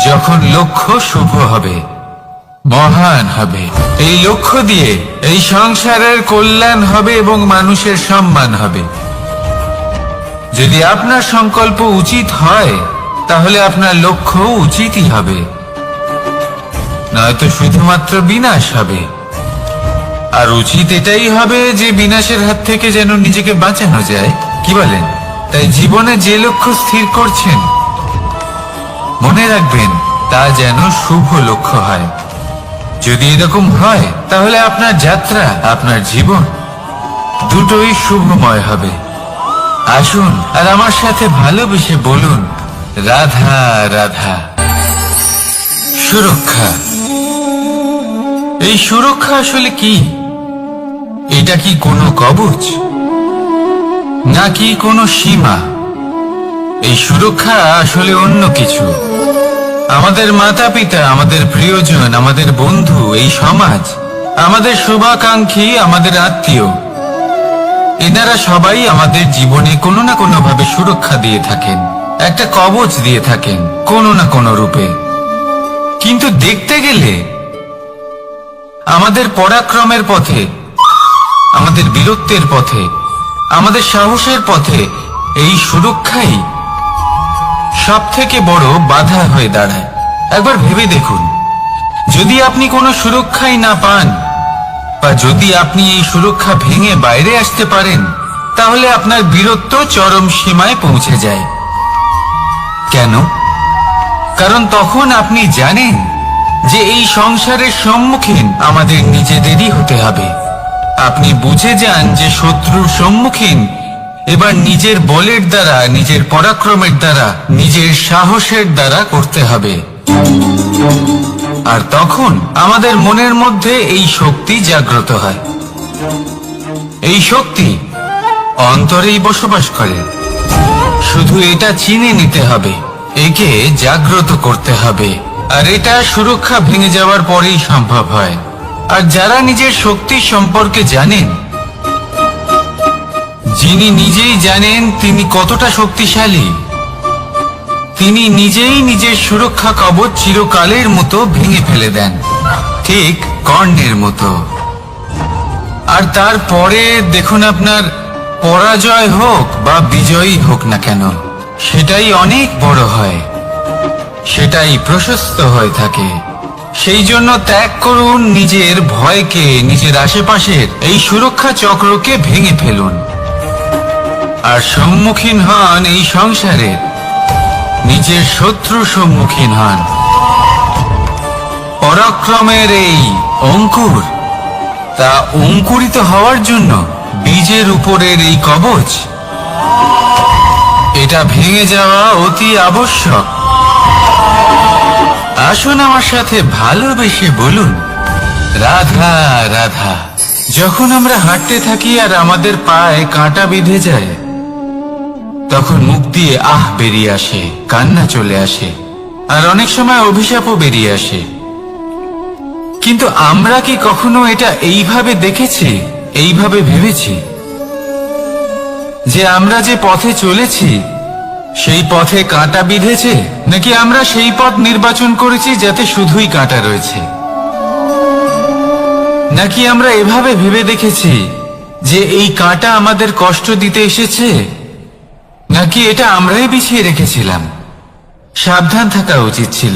যখন লক্ষ্য শুভ হবে, মহান হবে। এই লক্ষ্য দিয়ে এই সংসারের কল্যাণ হবে এবং মানুষের সম্মান হবে। যদি আপনার সংকল্প উচিত হয় তাহলে আপনার লক্ষ্য উচিতই হবে, নয়তো শুধুমাত্র বিনাশ হবে। আর উচিত এটাই হবে যে বিনাশের হাত থেকে যেন নিজেকে বাঁচানো যায়, কি বলেন? তাই জীবনে যে লক্ষ্য স্থির করছেন, মনে রাখবেন তা যেন শুভ লক্ষ্য হয়। যদি এরকম হয় তাহলে আপনার যাত্রা, আপনার জীবন দুটোই শুভময় হবে। আসুন আর আমার সাথে ভালোবেসে বলুন, রাধা রাধা। সুরক্ষা। এই সুরক্ষা আসলে কি? এটা কি কোনো কবচ নাকি কোনো সীমা? এই সুরক্ষা আসলে অন্য কিছু। আমাদের মাতা পিতা, আমাদের প্রিয়জন, আমাদের বন্ধু, এই সমাজ, আমাদের শুভাকাঙ্ক্ষী, আমাদের আত্মীয়, এনারা সবাই আমাদের জীবনে কোনো না কোনো ভাবে সুরক্ষা দিয়ে থাকেন, একটা কবচ দিয়ে থাকেন কোনো না কোনো রূপে। কিন্তু দেখতে গেলে আমাদের পরাক্রমের পথে, আমাদের বীরত্বের পথে, আমাদের সাহসের পথে এই সুরক্ষাই সব থেকে বড় বাধা হয়ে দাঁড়ায়। একবার ভেবে দেখুন, যদি আপনি কোনো সুরক্ষাই না পান, বা যদি আপনি এই সুরক্ষা ভেঙে বাইরে আসতে পারেন, তাহলে আপনার বীরত্ব চরম সীমায় পৌঁছে যায়। কেন? কারণ তখন আপনি জানেন যে এই সংসারের সম্মুখীন আমাদের নিজেদেরই হতে হবে। আপনি বুঝে যান যে শত্রুর সম্মুখীন এবার নিজের বলের দ্বারা, নিজের পরাক্রমের দ্বারা, নিজের সাহসের দ্বারা করতে হবে। আর তখন আমাদের মনের মধ্যে এই শক্তি জাগ্রত হয়। এই শক্তি অন্তরেই বসবাস করে, শুধু এটা চিনে নিতে হবে, একে জাগ্রত করতে হবে। আর এটা সুরক্ষা ভেঙে যাওয়ার পরেই সম্ভব হয়। আর যারা নিজের শক্তি সম্পর্কে জানেন, যিনি নিজেই জানেন তিনি কতটা শক্তিশালী, তিনি নিজেই নিজের সুরক্ষা কবচ চিরকালের মতো ভেঙে ফেলে দেন, ঠিক কর্ণের মতো। আর তারপরে দেখুন, আপনার পরাজয় হোক বা বিজয়ী হোক না কেন, সেটাই অনেক বড় হয়। সেটাই প্রশস্ত হয়ে থাকে। সেই জন্য ত্যাগ করুন নিজের ভয়কে, নিজের আশেপাশের এই সুরক্ষা চক্রকে ভেঙে ফেলুন, আর সম্মুখীন হন এই সংসারের নিজের শত্রু সম্মুখীন হন। পরাক্রমের এই অঙ্কুর, তা অঙ্কুরিত হওয়ার জন্য বীজের উপরের এই কবচ, এটা ভেঙে যাওয়া অতি আবশ্যক। আসুন আমার সাথে ভালোবেসে বলুন, রাধা রাধা। যখন আমরা হাঁটতে থাকি আর আমাদের পায়ে কাঁটা বিঁধে যায়, তখন মুখ দিয়ে আহ বেরিয়ে আসে, কান্না চলে আসে, আর অনেক সময় অভিশাপও বেরিয়ে আসে। কিন্তু আমরা কি কখনো এটা এইভাবে দেখেছি, এইভাবে ভেবেছি যে আমরা যে পথে চলেছি সেই পথে কাঁটা বিঁধেছে, নাকি আমরা সেই পথ নির্বাচন করেছি যাতে শুধুই কাঁটা রয়েছে? নাকি আমরা এভাবে ভেবে দেখেছি যে এই কাঁটা আমাদের কষ্ট দিতে এসেছে, নাকি এটা আমরাই বিছিয়ে রেখেছিলাম? সাবধান থাকা উচিত ছিল,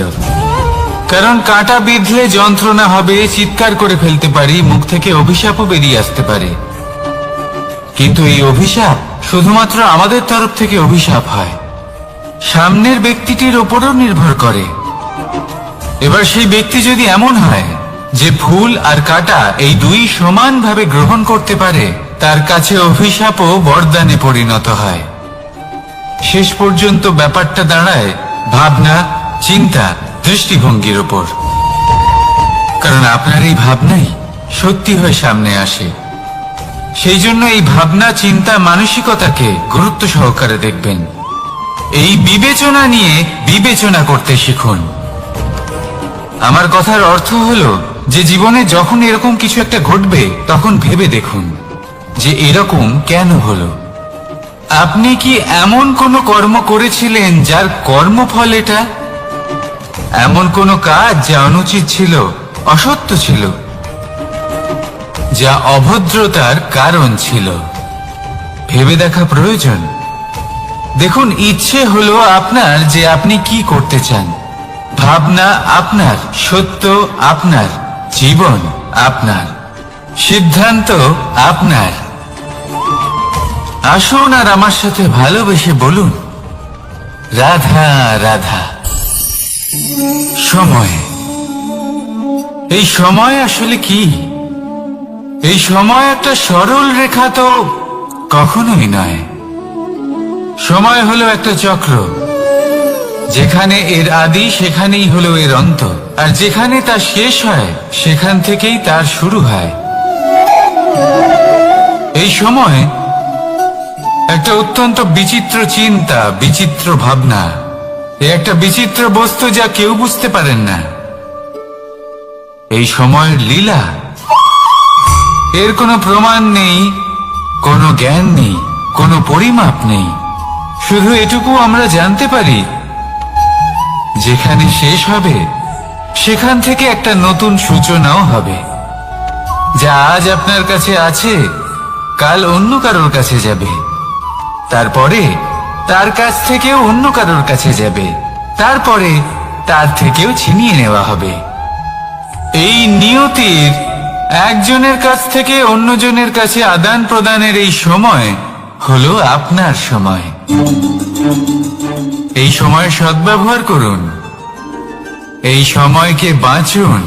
কারণ কাঁটা বিঁধলে যন্ত্রণা হবে, চিৎকার করে ফেলতে পারি, মুখ থেকে অভিশাপও বেরিয়ে আসতে পারে। কিন্তু এই অভিশাপ শুধুমাত্র আমাদের তরফ থেকে অভিশাপ হয়, সামনের ব্যক্তিটির ওপরও নির্ভর করে। এবার সেই ব্যক্তি যদি এমন হয় যে ফুল আর কাঁটা এই দুই সমানভাবে গ্রহণ করতে পারে, তার কাছে অভিশাপও বরদানে পরিণত হয়। শেষ পর্যন্ত ব্যাপারটা দাঁড়ায় ভাবনা, চিন্তা, দৃষ্টিভঙ্গির ওপর। কারণ আপনার এই ভাবনাই সত্যি হয়ে সামনে আসে। সেই জন্য এই ভাবনা, চিন্তা, মানসিকতাকে গুরুত্ব সহকারে দেখবেন। এই বিবেচনা নিয়ে বিবেচনা করতে শিখুন। আমার কথার অর্থ হলো যে জীবনে যখন এরকম কিছু একটা ঘটবে, তখন ভেবে দেখুন যে এরকম কেন হলো। আপনি কি এমন কোনো কর্ম করেছিলেন যার কর্মফল এটা? এমন কোনো কাজ যা অনুচিত ছিল, অসত্য ছিল, যা অভদ্রতার কারণ ছিল? ভেবে দেখা প্রয়োজন। দেখুন, ইচ্ছে হলো আপনার যে আপনি কি করতে চান, ভাবনা আপনার, সত্য আপনার, জীবন আপনার, সিদ্ধান্ত আপনার। আসুন আর আমার সাথে ভালোবেসে বলুন, রাধা রাধা। সময়, এই সময় আসলে কি? এই সময় একটা সরল রেখা তো কখনোই নয়। সময় হলো একটা চক্র, যেখানে এর আদি সেখানেই হলো এর অন্ত, আর যেখানে তা শেষ হয় সেখান থেকেই তার শুরু হয়। এই সময় একটা অত্যন্ত বিচিত্র চিন্তা, বিচিত্র ভাবনা, একটা বিচিত্র বস্তু যা কেউ বুঝতে পারেন না। এই সময়ের লীলা, এর কোনো প্রমাণ নেই, কোনো জ্ঞান নেই, কোনো পরিমাপ নেই। শুধু এটুকু আমরা জানতে পারি, যেখানে শেষ হবে সেখান থেকে একটা নতুন সূচনাও হবে। যা আজ আপনার কাছে আছে, কাল অন্য কারোর কাছে যাবে, তারপরে তার কাছ থেকেও অন্য কারোর কাছে যাবে, তারপরে তার থেকেও ছিনিয়ে নেওয়া হবে। এই নিয়তির একজনের কাছ থেকে অন্যজনের কাছে আদান প্রদানের এই সময় হলো আপনার সময়। এই সময় সদ্ব্যবহার করুন, এই সময়কে বাঁচুন।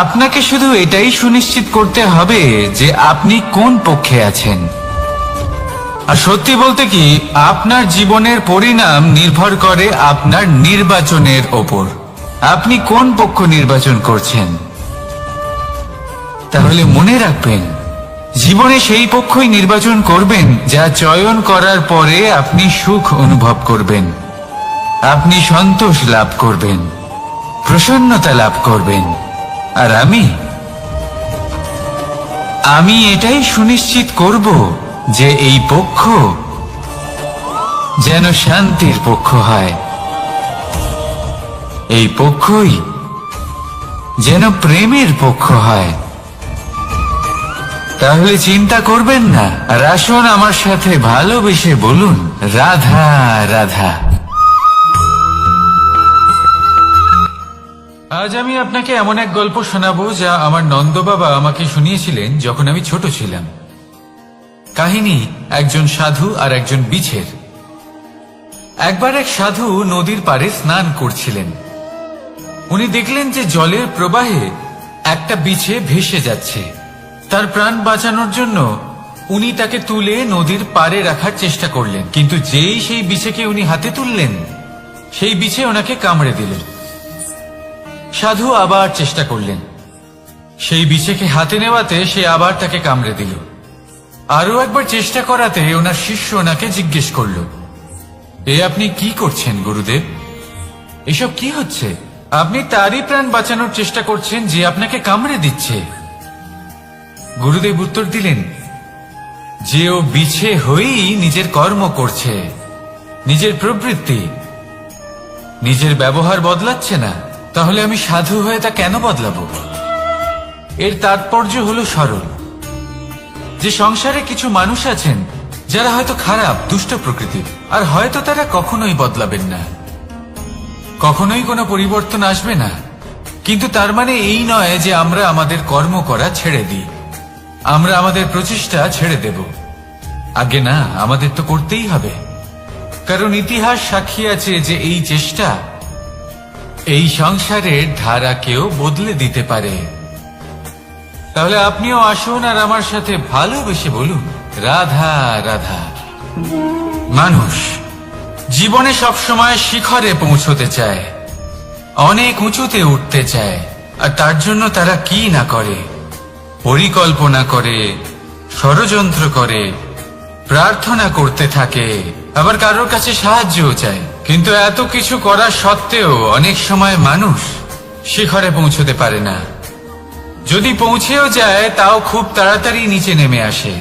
আপনাকে শুধু এটাই সুনিশ্চিত করতে হবে যে আপনি কোন পক্ষে আছেন। আর সত্যি বলতে কি, আপনার জীবনের পরিণাম নির্ভর করে আপনার নির্বাচনের ওপর। আপনি কোন পক্ষ নির্বাচন করছেন? তাহলে মনে রাখবেন, জীবনে সেই পক্ষই নির্বাচন করবেন যা চয়ন করার পরে আপনি সুখ অনুভব করবেন, আপনি সন্তোষ লাভ করবেন, প্রসন্নতা লাভ করবেন। আর আমি এটাই সুনিশ্চিত করব যে এই পক্ষ যেন শান্তির পক্ষ হয়, এই পক্ষই যেন প্রেমের পক্ষ হয়। তাহলে চিন্তা করবেন না, আর আসুন আমার সাথে ভালোবেসে বলুন, রাধা রাধা। আজ আমি আপনাকে এমন এক গল্প শোনাবো যা আমার নন্দ বাবা আমাকে শুনিয়েছিলেন যখন আমি ছোট ছিলাম। কাহিনী একজন সাধু আর একজন বিছের। একবার এক সাধু নদীর পাড়ে স্নান করছিলেন। উনি দেখলেন যে জলের প্রবাহে একটা বিছে ভেসে যাচ্ছে। তার প্রাণ বাঁচানোর জন্য উনি তাকে তুলে নদীর পাড়ে রাখার চেষ্টা করলেন, কিন্তু যেই সেই বিছেকে উনি হাতে তুললেন, সেই বিছে ওনাকে কামড়ে দিল। সাধু আবার চেষ্টা করলেন, সেই বিছেকে হাতে নেওয়াতে সে আবার তাকে কামড়ে দিল। আরো একবার চেষ্টা করাতে ওনার শিষ্য ওনাকে জিজ্ঞেস করল, এ আপনি কি করছেন গুরুদেব? এসব কি হচ্ছে? আপনি তারই প্রাণ বাঁচানোর চেষ্টা করছেন যে আপনাকে কামড়ে দিচ্ছে। গুরুদেব উত্তর দিলেন, যে ও বিছে হয়েই নিজের কর্ম করছে, নিজের প্রবৃত্তি, নিজের ব্যবহার বদলাচ্ছে না, তাহলে আমি সাধু হয়ে তা কেন বদলাবো? এর তাৎপর্য হলো সরল, যে সংসারে কিছু মানুষ আছেন যারা হয়তো খারাপ, দুষ্ট প্রকৃতির, আর হয়তো তারা কখনোই বদলাবেন না, কখনোই কোনো পরিবর্তন আসবে না। কিন্তু তার মানে এই নয় যে আমরা আমাদের কর্ম করা ছেড়ে দিই, আমরা আমাদের প্রচেষ্টা ছেড়ে দেব। আগে না, আমাদের তো করতেই হবে, কারণ ইতিহাস সাক্ষী আছে যে এই চেষ্টা এই সংসারের ধারাকেও বদলে দিতে পারে। তাহলে আপনিও আসুন আর আমার সাথে ভালোবেসে বলুন, রাধা রাধা। মানুষ জীবনে সবসময় শিখরে পৌঁছতে চায়, অনেক উঁচুতে উঠতে চায়, আর তার জন্য তারা কি না করে, পরিকল্পনা করে, ষড়যন্ত্র করে, প্রার্থনা করতে থাকে, আবার কারোর কাছে সাহায্যও চায়। কিন্তু এত কিছু করা সত্ত্বেও অনেক সময় মানুষ শিখরে পৌঁছতে পারে না। যদি পৌঁছেও যায় তাও খুব তাড়াতাড়ি নিচে নেমে আসে।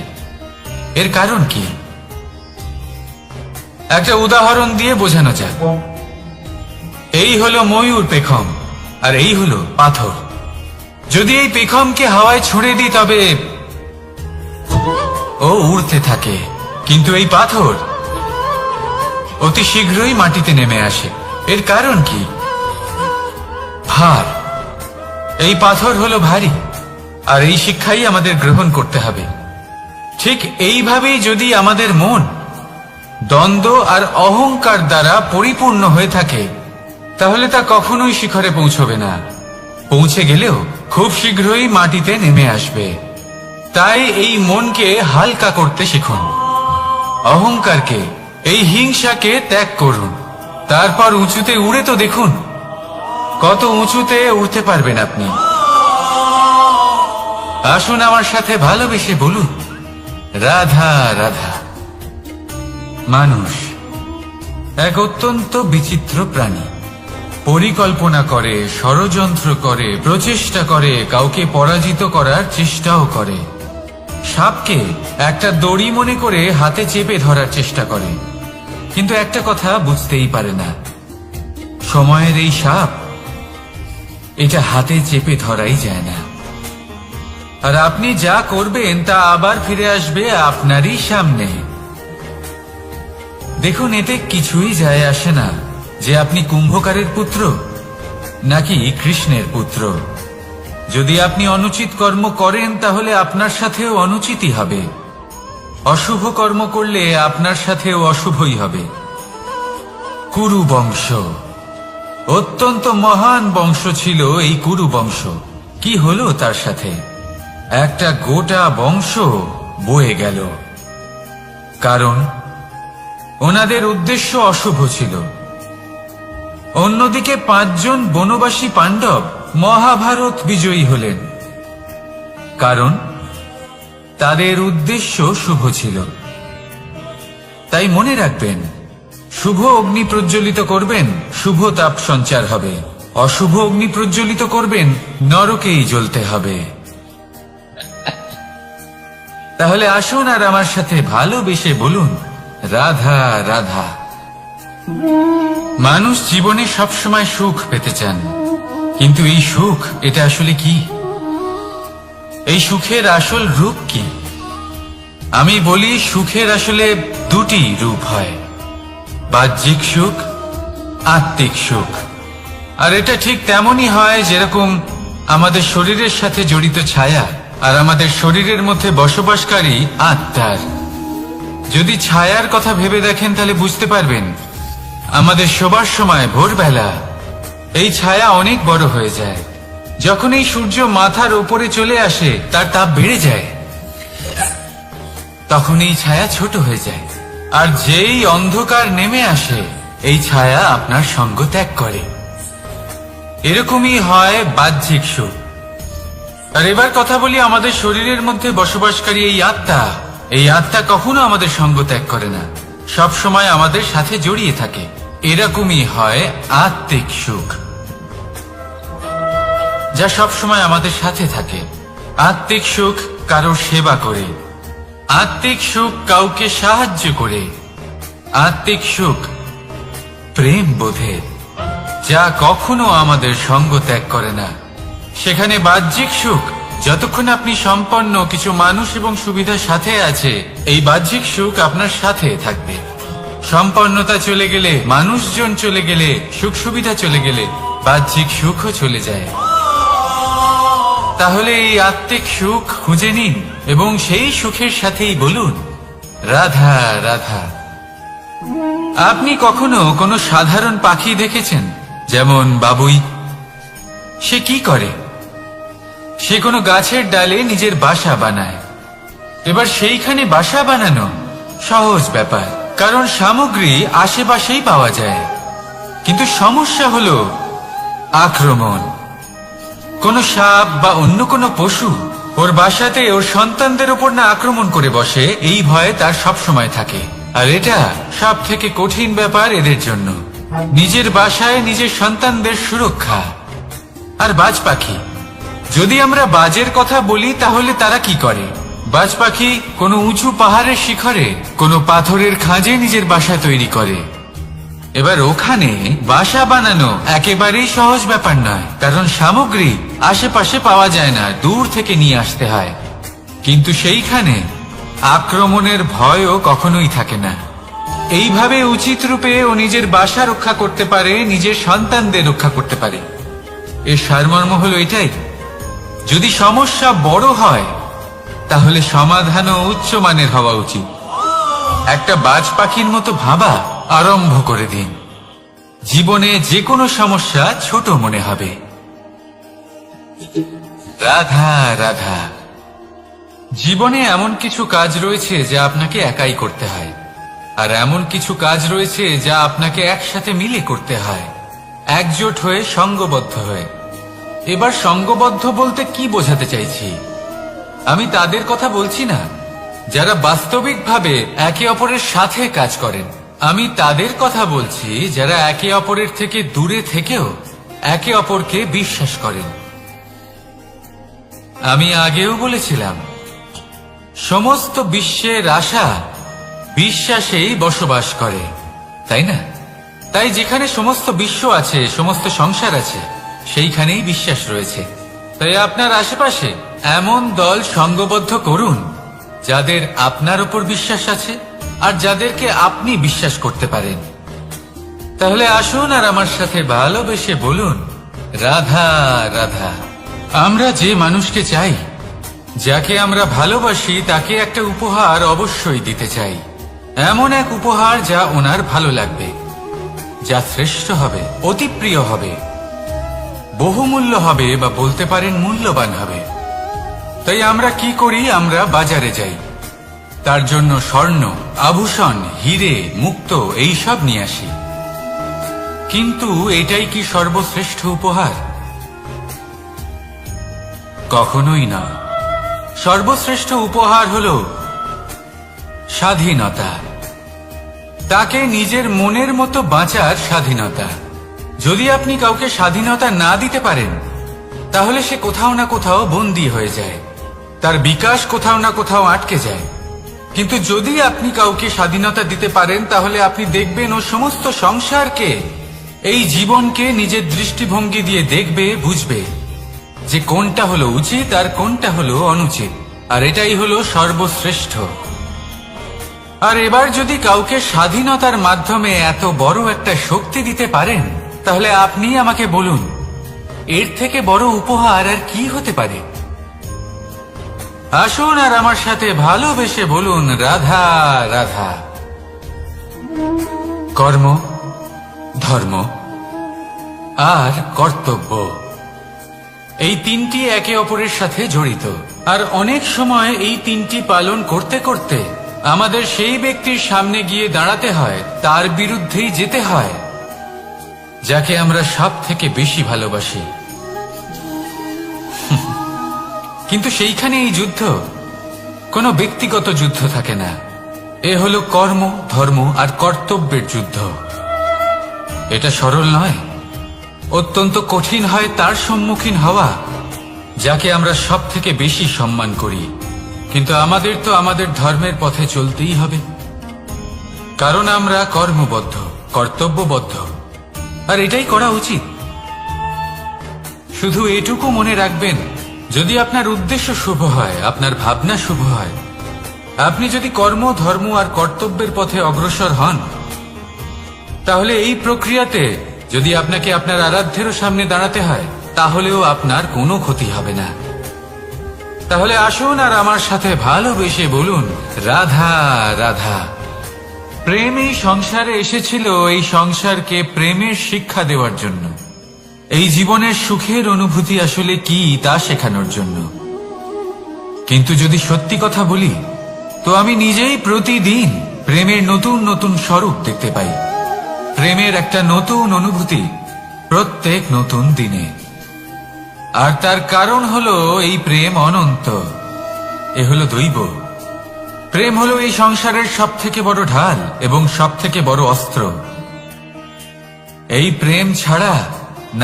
এর কারণ কি? একটা উদাহরণ দিয়ে বোঝানো যাক। এই হলো ময়ূর পেখম, আর এই হলো পাথর। যদি এই পেখমকে হাওয়ায় ছুঁড়ে দিই তবে ও উড়তে থাকে, কিন্তু এই পাথর অতি শীঘ্রই মাটিতে নেমে আসে। এর কারণ কি? ভার। এই পাথর হলো ভারী, আর এই শিক্ষাই আমাদের গ্রহণ করতে হবে। ঠিক এইভাবেই যদি আমাদের মন দ্বন্দ্ব আর অহংকার দ্বারা পরিপূর্ণ হয়ে থাকে, তাহলে তা কখনোই শিখরে পৌঁছবে না। পৌঁছে গেলেও খুব শীঘ্রই মাটিতে নেমে আসবে। তাই এই মনকে হালকা করতে শিখুন, অহংকারকে, এই হিংসাকে ত্যাগ করুন। তারপর উঁচুতে উড়ে তো দেখুন, কত উঁচুতে উঠতে পারবেন আপনি। আসুন আমার সাথে ভালোবেসে বলুন, রাধা রাধা। মানুষ এক অত্যন্ত বিচিত্র প্রাণী। পরিকল্পনা করে, ষড়যন্ত্র করে, প্রচেষ্টা করে, কাউকে পরাজিত করার চেষ্টাও করে। সাপকে একটা দড়ি মনে করে হাতে চেপে ধরার চেষ্টা করে, কিন্তু একটা কথা বুঝতেই পারে না, সময়ের এই সাপ, এটা হাতে চেপে ধরাই যায় না। আর আপনি যা করবেন তা আবার ফিরে আসবে আপনারই সামনে। দেখুন, এতে কিছুই যায় আসে না যে আপনি কুম্ভকারের পুত্র নাকি কৃষ্ণের পুত্র। যদি আপনি অনুচিত কর্ম করেন তাহলে আপনার সাথেও অনুচিতই হবে। অশুভ কর্ম করলে আপনার সাথেও অশুভই হবে। কুরু বংশ অত্যন্ত মহান বংশ ছিল। এই কুরু বংশ কি হলো তার সাথে? একটা গোটা বংশ বয়ে গেল, কারণ ওনাদের উদ্দেশ্য অশুভ ছিল। অন্যদিকে 5 জন বনবাসী পাণ্ডব মহাভারত বিজয়ী হলেন, কারণ তাদের উদ্দেশ্য শুভ ছিল। তাই মনে রাখবেন, শুভ অগ্নি প্রজ্বলিত করবেন, শুভ তাপ সঞ্চার হবে। অশুভ অগ্নি প্রজ্বলিত করবেন, নরকেই জ্বলতে হবে। তাহলে আসুন আর আমার সাথে ভালোবেসে বলুন, রাধা রাধা। মানুষ জীবনে সবসময় সুখ পেতে চান, কিন্তু এই সুখ, এটা আসলে কি? এই সুখের আসল রূপ কি? আমি বলি, সুখের আসলে 2টি রূপ হয়, বাহ্যিক সুখ, আত্মিক সুখ। আর এটা ঠিক তেমনই হয় যেরকম আমাদের শরীরের সাথে জড়িত ছায়া আর আমাদের শরীরের মধ্যে বসবাসকারী আত্মার। যদি ছায়ার কথা ভেবে দেখেন তাহলে বুঝতে পারবেন আমাদের শোবার সময় ভোরবেলা এই ছায়া অনেক বড় হয়ে যায়। যখন এই সূর্য মাথার উপরে চলে আসে তার তাপ বেড়ে যায়, তখন এই ছায়া ছোট হয়ে যায়। আর যেই অন্ধকার নেমে আসে এই ছায়া আপনার সঙ্গ ত্যাগ করে। এরকমই হয় বাহ্যিক সুখ। আর এবার কথা বলি আমাদের শরীরের মধ্যে বসবাসকারী এই আত্মা। এই আত্মা কখনো আমাদের সঙ্গ ত্যাগ করে না, সব সময় আমাদের সাথে জড়িয়ে থাকে। এরকমই হয় আত্মিক সুখ, যা সব সময় আমাদের সাথে থাকে। আত্মিক সুখ কারোর সেবা করে, আত্মিক সুখ কাউকে সাহায্য করে, আত্মিক সুখ প্রেম বোধের, যা কখনো আমাদের সঙ্গ ত্যাগ করে না। সেখানে বাহ্যিক সুখ, যতক্ষণ আপনি সম্পন্ন কিছু মানুষ এবং সুবিধার সাথে আছে, এই বাহ্যিক সুখ আপনার সাথে থাকবে। সম্পন্নতা চলে গেলে, মানুষজন চলে গেলে, সুখ সুবিধা চলে গেলে বাহ্যিক সুখও চলে যায়। তাহলে এই আত্মিক সুখ খুঁজে নিন এবং সেই সুখের সাথেই বলুন রাধা রাধা। আপনি কখনো কোনো সাধারণ পাখি দেখেছেন? যেমন বাবুই। সে কি করে? সে কোনো গাছের ডালে নিজের বাসা বানায়। এবার সেইখানে বাসা বানানো সহজ ব্যাপার, কারণ সামগ্রী আশেপাশেই পাওয়া যায়। কিন্তু সমস্যা হলো আক্রমণ। কোনো সাপ বা অন্য কোনো পশু ওর বাসাতে ওর সন্তানদের উপর না আক্রমণ করে বসে, এই ভয়ে তার সব সময় থাকে। আর এটা সব থেকে কঠিন ব্যাপার এদের জন্য, নিজের বাসায় নিজের সন্তানদের সুরক্ষা। আর বাজ পাখি, যদি আমরা বাজের কথা বলি তাহলে তারা কি করে? বাজ পাখি কোনো উঁচু পাহাড়ের শিখরে, কোনো পাথরের খাঁজে নিজের বাসা তৈরি করে। এবার ওখানে বাসা বানানো একেবারেই সহজ ব্যাপার নয়, কারণ সামগ্রী আশেপাশে পাওয়া যায় না, দূর থেকে নিয়ে আসতে হয়। কিন্তু সেইখানে আক্রমণের ভয়ও কখনোই থাকে না। এইভাবে উচিত রূপে ও নিজের বাসা রক্ষা করতে পারে, নিজের সন্তানদের রক্ষা করতে পারে। এর সারমর্ম হলো এটাই, যদি সমস্যা বড় হয় তাহলে সমাধানও উচ্চমানের হওয়া উচিত। একটা বাজ পাখির মতো ভাবা আরম্ভ করে দিন। জীবনে যে কোনো সমস্যা ছোট মনে হবে। রাধা রাধা। জীবনে এমন কিছু কাজ রয়েছে যা আপনাকে একাই করতে হয়, আর এমন কিছু কাজ রয়েছে যা আপনাকে একসাথে মিলে করতে হয়, একজোট হয়ে, সঙ্গবদ্ধ হয়ে। এবার সঙ্গবদ্ধ বলতে কি বোঝাতে চাইছি? আমি তাদের কথা বলছি না যারা বাস্তবিকভাবে একে অপরের সাথে কাজ করেন। আমি তাদের কথা বলছি যারা একে অপরের থেকে দূরে থেকেও একে অপরকে বিশ্বাস করেন। আমি আগেও বলেছিলাম, সমস্ত বিশ্বের আশা বিশ্বাসেই বসবাস করে, তাই না? তাই যেখানে সমস্ত বিশ্ব আছে, সমস্ত সংসার আছে, সেইখানেই বিশ্বাস রয়েছে। তাই আপনার আশেপাশে এমন দল সঙ্গবদ্ধ করুন যাদের আপনার উপর বিশ্বাস আছে আর যাদেরকে আপনি বিশ্বাস করতে পারেন। তাহলে আসুন আর আমার সাথে ভালোবেসে বলুন রাধা রাধা। আমরা যে মানুষকে চাই, যাকে আমরা ভালোবাসি, তাকে একটা উপহার অবশ্যই দিতে চাই। এমন এক উপহার যা ওনার ভালো লাগবে, যা শ্রেষ্ঠ হবে, অতি প্রিয় হবে, বহুমূল্য হবে, বা বলতে পারেন মূল্যবান হবে। তাই আমরা কি করি? আমরা বাজারে যাই, তার জন্য স্বর্ণ, আভূষণ, হিরে, মুক্ত এইসব নিয়ে আসি। কিন্তু এটাই কি সর্বশ্রেষ্ঠ উপহার? কখনোই না। সর্বশ্রেষ্ঠ উপহার হলো স্বাধীনতা, তাকে নিজের মনের মতো বাঁচার স্বাধীনতা। যদি আপনি কাউকে স্বাধীনতা না দিতে পারেন, তাহলে সে কোথাও না কোথাও বন্দী হয়ে যায়, তার বিকাশ কোথাও না কোথাও আটকে যায়। কিন্তু যদি আপনি কাউকে স্বাধীনতা দিতে পারেন, তাহলে আপনি দেখবেন ও সমস্ত সংসারকে, এই জীবনকে নিজের দৃষ্টিভঙ্গি দিয়ে দেখবে, বুঝবে যে কোনটা হলো উচিত আর কোনটা হলো অনুচিত। আর এটাই হলো সর্বশ্রেষ্ঠ। আর এবার যদি কাউকে স্বাধীনতার মাধ্যমে এত বড় একটা শক্তি দিতে পারেন, তাহলে আপনি আমাকে বলুন, এর থেকে বড় উপহার আর কি হতে পারে? আসুন আর আমার সাথে ভালোবেসে বলুন, রাধা রাধা। কর্ম, ধর্ম আর কর্তব্য, এই তিনটি একে অপরের সাথে জড়িত। আর অনেক সময় এই তিনটি পালন করতে করতে আমাদের সেই ব্যক্তির সামনে গিয়ে দাঁড়াতে হয়, তার বিরুদ্ধেই যেতে হয়, যাকে আমরা সব থেকে বেশি ভালোবাসি। কিন্তু সেইখানে এই যুদ্ধ কোনো ব্যক্তিগত যুদ্ধ থাকে না। এ হলো কর্ম, ধর্ম আর কর্তব্যের যুদ্ধ। এটা সরল নয়, অত্যন্ত কঠিন হয় তার সম্মুখীন হওয়া যাকে আমরা সব থেকে বেশি সম্মান করি। কিন্তু আমাদের তো আমাদের ধর্মের পথে চলতেই হবে, কারণ আমরা কর্মবদ্ধ, কর্তব্যবদ্ধ, আর এটাই করা উচিত। শুধু এটুকু মনে রাখবেন, যদি আপনার উদ্দেশ্য শুভ হয়, আপনার ভাবনা শুভ হয়, আপনি যদি কর্ম, ধর্ম আর কর্তব্যের পথে অগ্রসর হন, তাহলে এই প্রক্রিয়াতে যদি আপনাকে আপনার আরাধ্যেরও সামনে দাঁড়াতে হয়, তাহলেও আপনার কোনো ক্ষতি হবে না। তাহলে আসুন আর আমার সাথে ভালোবেসে বলুন, রাধা রাধা। প্রেম এই সংসারে এসেছিল এই সংসারকে প্রেমের শিক্ষা দেওয়ার জন্য, এই জীবনের সুখের অনুভূতি আসলে কি তা শেখানোর জন্য। কিন্তু যদি সত্যি কথা বলি, তো আমি নিজেই প্রতিদিন প্রেমের নতুন নতুন স্বরূপ দেখতে পাই। প্রেমের একটা নতুন অনুভূতি প্রত্যেক নতুন দিনে। আর তার কারণ হলো এই প্রেম অনন্ত, এ হলো দৈব। প্রেম হলো এই সংসারের সব থেকে বড় ঢাল এবং সব থেকে বড় অস্ত্র। এই প্রেম ছাড়া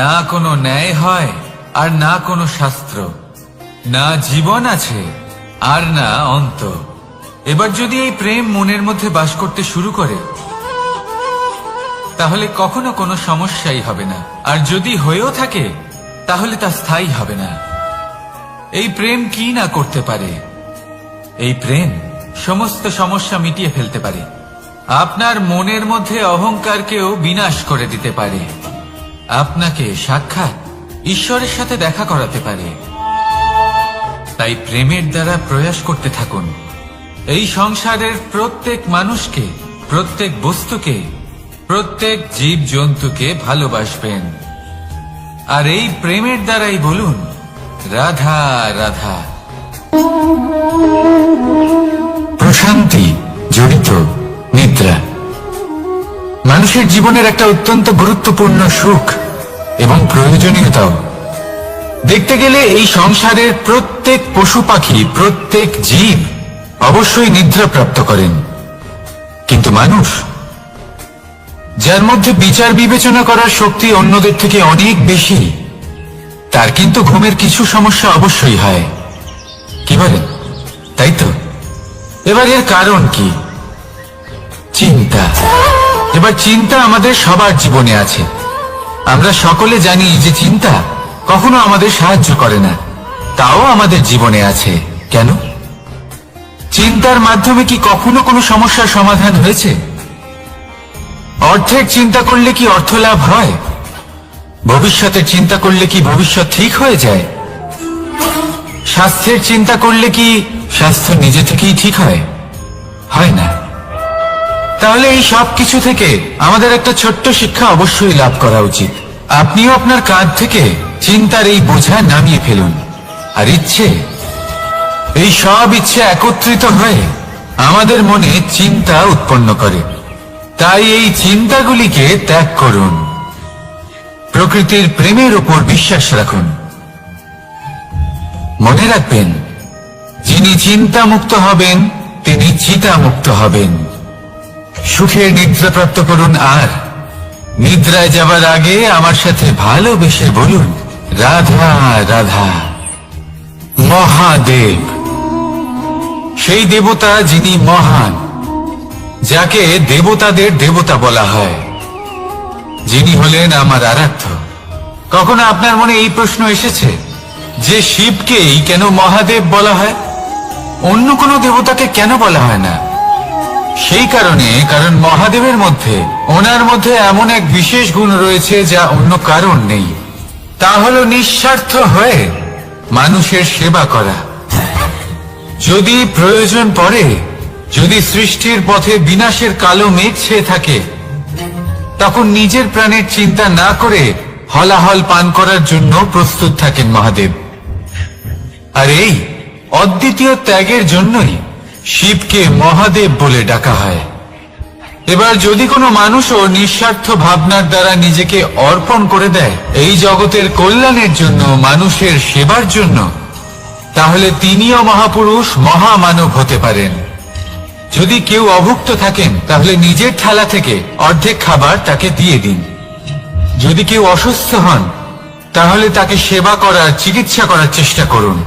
না কোনো ন্যায় হয় আর না কোনো শাস্ত্র, না জীবন আছে আর না অন্ত। এবার যদি এই প্রেম মনের মধ্যে বাস করতে শুরু করে, তাহলে কখনো কোনো সমস্যাই হবে না। আর যদি হয়েও থাকে, তাহলে তা স্থায়ী হবে না। এই প্রেম কি না করতে পারে? এই প্রেম সমস্ত সমস্যা মিটিয়ে ফেলতে পারে, আপনার মনের মধ্যে অহংকারকেও বিনাশ করে দিতে পারে, আপনাকে সাক্ষাৎ ঈশ্বরের সাথে দেখা করাতে পারে। তাই প্রেমের দ্বারা প্রয়াস করতে থাকুন, এই সংসারের প্রত্যেক মানুষকে, প্রত্যেক বস্তুকে, প্রত্যেক জীব জন্তুকে ভালোবাসবেন। আর এই প্রেমের দ্বারাই বলুন, রাধা রাধা। প্রশান্তি জড়িত নিদ্রা মানুষের জীবনের একটা অত্যন্ত গুরুত্বপূর্ণ সুখ এবং প্রয়োজনীয়তাও। দেখতে গেলে এই সংসারের প্রত্যেক পশু পাখি, প্রত্যেক জীব অবশ্যই নিদ্রা প্রাপ্ত করেন। কিন্তু মানুষ, যার মধ্যে বিচার বিবেচনা করার শক্তি অন্যদের থেকে অনেক বেশি, তার কিন্তু ঘুমের কিছু সমস্যা অবশ্যই হয়। কি বলেন? তাই তো। এবার এর কারণ কি? চিন্তা। এবার চিন্তা আমাদের সবার জীবনে আছে। আমরা সকলে জানি যে চিন্তা কখনো আমাদের সাহায্য করে না, তাও আমাদের জীবনে আছে। কেন? চিন্তার মাধ্যমে কি কখনো কোনো সমস্যার সমাধান হয়েছে? অর্থের চিন্তা করলে কি অর্থ লাভ হয়? ভবিষ্যতের চিন্তা করলে কি ভবিষ্যৎ ঠিক হয়ে যায়? স্বাস্থ্যের চিন্তা করলে কি স্বাস্থ্য নিজে থেকেই ঠিক হয়? হয় না। তাহলে এই সব কিছু থেকে আমাদের একটা ছোট্ট শিক্ষা অবশ্যই লাভ করা উচিত। আপনিও আপনার কাঁধ থেকে চিন্তার এই বোঝা নামিয়ে ফেলুন। আর ইচ্ছে, এই সব ইচ্ছে একত্রিত হয়ে আমাদের মনে চিন্তা উৎপন্ন করে। তাই এই চিন্তাগুলিকে ত্যাগ করুন, প্রকৃতির প্রেমের উপর বিশ্বাস রাখুন। মনে রাখবেন, যিনি চিন্তা মুক্ত হবেন তিনি চিতা মুক্ত হবেন। সুখের নিদ্রা প্রাপ্ত করুন, আর নিদ্রায় যাবার আগে আমার সাথে ভালোবেসে বলুন, রাধা রাধা। মহাদেব, সেই দেবতা যিনি মহান, যাকে দেবতাদের দেবতা বলা হয়, যিনি হলেন আমার আরাধ্য। কখনো আপনার মনে এই প্রশ্ন এসেছে যে শিবকেই কেন মহাদেব বলা হয়, অন্য কোনো দেবতাকে কেন বলা হয় না? সেই কারণ মহাদেবের মধ্যে ওনার মধ্যে এমন এক বিশেষ গুণ রয়েছে যা অন্য কারণ নেই। তা হলো নিঃস্বার্থ হয়ে মানুষের সেবা করা। যদি প্রয়োজন পড়ে, যদি সৃষ্টির পথে বিনাশের কালো মেঘ ছেয়ে থাকে, তখন নিজের প্রাণের চিন্তা না করে হলাহল পান করার জন্য প্রস্তুত থাকেন মহাদেব। আর এই অদ্বিতীয় ত্যাগের জন্যই শিবকে মহাদেব বলে ডাকা হয়। এবার যদি কোনো মানুষও নিঃস্বার্থ ভাবনার দ্বারা নিজেকে অর্পণ করে দেয় এই জগতের কল্যাণের জন্য, মানুষের সেবার জন্য, তাহলে তিনিও মহাপুরুষ, মহামানব হতে পারেন। যদি কেউ অভুক্ত থাকেন তাহলে নিজের থালা থেকে অর্ধেক খাবার তাকে দিয়ে দিন। যদি কেউ অসুস্থ হন তাহলে তাকে সেবা করার, চিকিৎসা করার চেষ্টা করুন।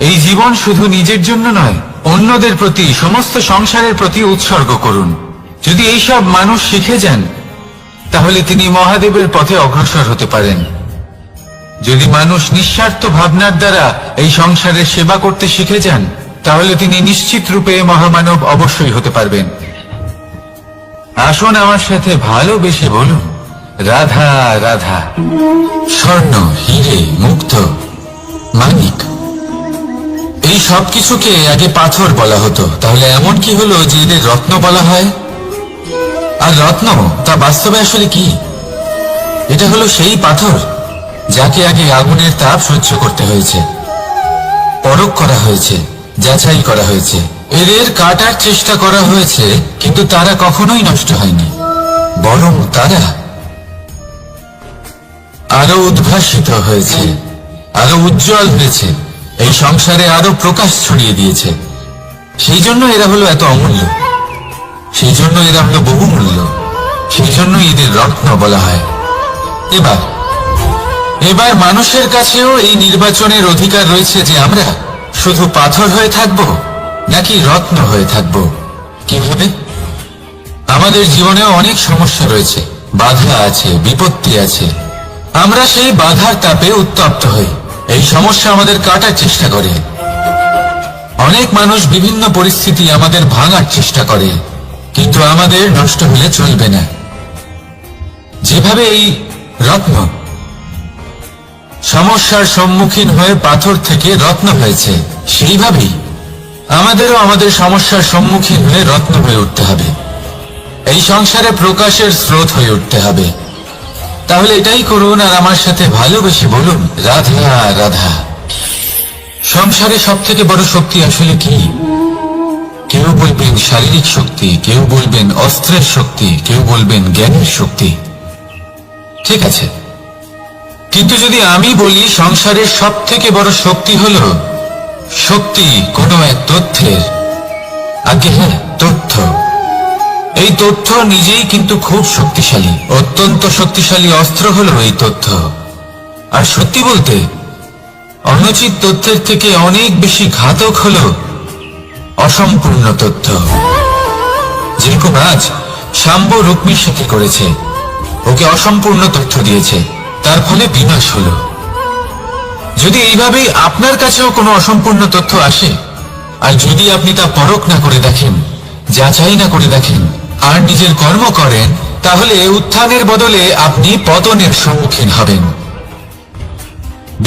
এই জীবন শুধু নিজের জন্য নয়, অন্যদের প্রতি, সমস্ত সংসারের প্রতি উৎসর্গ করুন। যদি এইসব মানুষ শিখে যান তাহলে তিনি মহাদেবের পথে অগ্রসর হতে পারেন। যদি মানুষ নিঃস্বার্থ ভাবনার দ্বারা এই সংসারের সেবা করতে শিখে যান তাহলে তিনি নিশ্চিত রূপে মহামানব অবশ্যই হতে পারবেন। আসুন আমার সাথে ভালোবেসে বলুন, রাধা রাধা। স্বর্ণ, হিরে, মুক্ত, মানিক, এই সব কিছুকে আগে পাথর বলা হতো। তাহলে এমন কি হলো যে এদের রত্ন বলা হয়? আর রত্ন তা বাস্তবে আসলে কি? এটা হলো সেই পাথর যাকে আগে আগুনের তাপ সহ্য করতে হয়েছে, পরখ করা হয়েছে, যাচাই করা হয়েছে, এদের কাটার চেষ্টা করা হয়েছে, কিন্তু তারা কখনোই নষ্ট হয়নি, বরং তারা আরো উদ্ভাসিত হয়েছে, আরো উজ্জ্বল হয়েছে, এই সংসারে আরো প্রকাশ ছড়িয়ে দিয়েছে। সেই জন্য এরা হলো এত অমূল্য, সেই জন্য এরা হলো বহুমূল্য, সেই জন্য এদের রত্ন বলা হয়। এবার মানুষের কাছেও এই নির্বাচনের অধিকার রয়েছে যে আমরা শুধু পাথর হয়ে থাকব নাকি রত্ন হয়ে থাকব। কিভাবে? আমাদের জীবনেও অনেক সমস্যা রয়েছে, বাধা আছে, বিপত্তি আছে। আমরা সেই বাধার তাপে উত্তপ্ত হই, এই সমস্যা আমাদের কাটার চেষ্টা করে। অনেক মানুষ বিভিন্ন পরিস্থিতি আমাদের ভাঙার চেষ্টা করে, কিন্তু আমাদের নষ্ট হলে চলবে না। যেভাবে এই রত্ন সমস্যার সম্মুখীন হয়ে পাথর থেকে রত্ন হয়েছে, সেইভাবেই আমাদেরও আমাদের সমস্যার সম্মুখীন হয়ে রত্ন হয়ে উঠতে হবে, এই সংসারে প্রকাশের স্রোত হয়ে উঠতে হবে। তাহলে এটাই করুন আর আমার সাথে ভালোবেসে বলুন, রাধা রাধা। সংসারে সব থেকে বড় শক্তি আসলে কি? কেউ বলবেন শারীরিক শক্তি, কেউ বলবেন অস্ত্রের শক্তি, কেউ বলবেন জ্ঞানের শক্তি। ঠিক আছে, কিন্তু যদি আমি বলি সংসারের সব থেকে বড় শক্তি হলো শক্তি কোনো এক তথ্যের, আগে হ্যাঁ, তথ্য। এই তথ্য নিজেই কিন্তু খুব শক্তিশালী, অত্যন্ত শক্তিশালী অস্ত্র হলো এই তথ্য। আর সত্যি বলতে অনুচিত তথ্যের থেকে অনেক বেশি ঘাতক হলো অসম্পূর্ণ তথ্য। যেরকম আজ শাম্ব রুক্মির সাথে করেছে, ওকে অসম্পূর্ণ তথ্য দিয়েছে, তার ফলে বিনাশ হলো। যদি এইভাবেই আপনার কাছেও কোনো অসম্পূর্ণ তথ্য আসে, আর যদি আপনি তা পরখ না করে দেখেন, যাচাই না করে দেখেন, আর নিজের কর্ম করেন, তাহলে উত্থানের বদলে আপনি পতনের সম্মুখীন হবেন,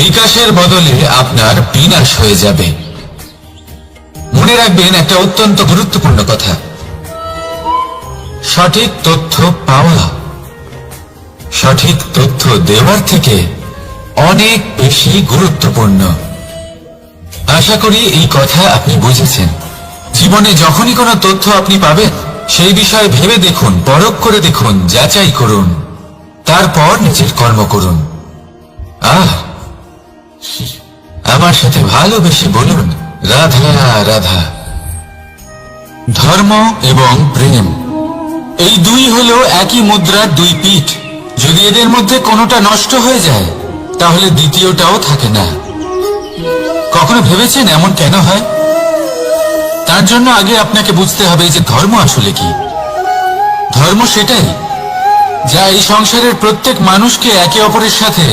বিকাশের বদলে আপনার বিনাশ হয়ে যাবে। মনে রাখবেন একটা অত্যন্ত গুরুত্বপূর্ণ কথা, সঠিক তথ্য পাওয়া সঠিক তথ্য দেওয়ার থেকে অনেক বেশি গুরুত্বপূর্ণ। আশা করি এই কথা আপনি বুঝেছেন। জীবনে যখনই কোনো তথ্য আপনি পাবেন, সেই বিষয়ে ভেবে দেখুন, পরখ করে দেখুন, যাচাই করুন, তারপর নিজের কর্ম করুন। আমার সাথে ভালোবেসে বলুন, রাধা রাধা। ধর্ম এবং প্রেম, এই দুই হলো একই মুদ্রার দুই পিঠ। যদি এদের মধ্যে কোনোটা নষ্ট হয়ে যায় তাহলে দ্বিতীয়টাও থাকে না। কখনো ভেবেছেন এমন কেন হয়? তার জন্য আগে আপনাকে বুঝতে হবে যে ধর্ম আসলে কি। ধর্ম সেটাই যা এই সংসারের প্রত্যেক মানুষকে একে অপরের সাথে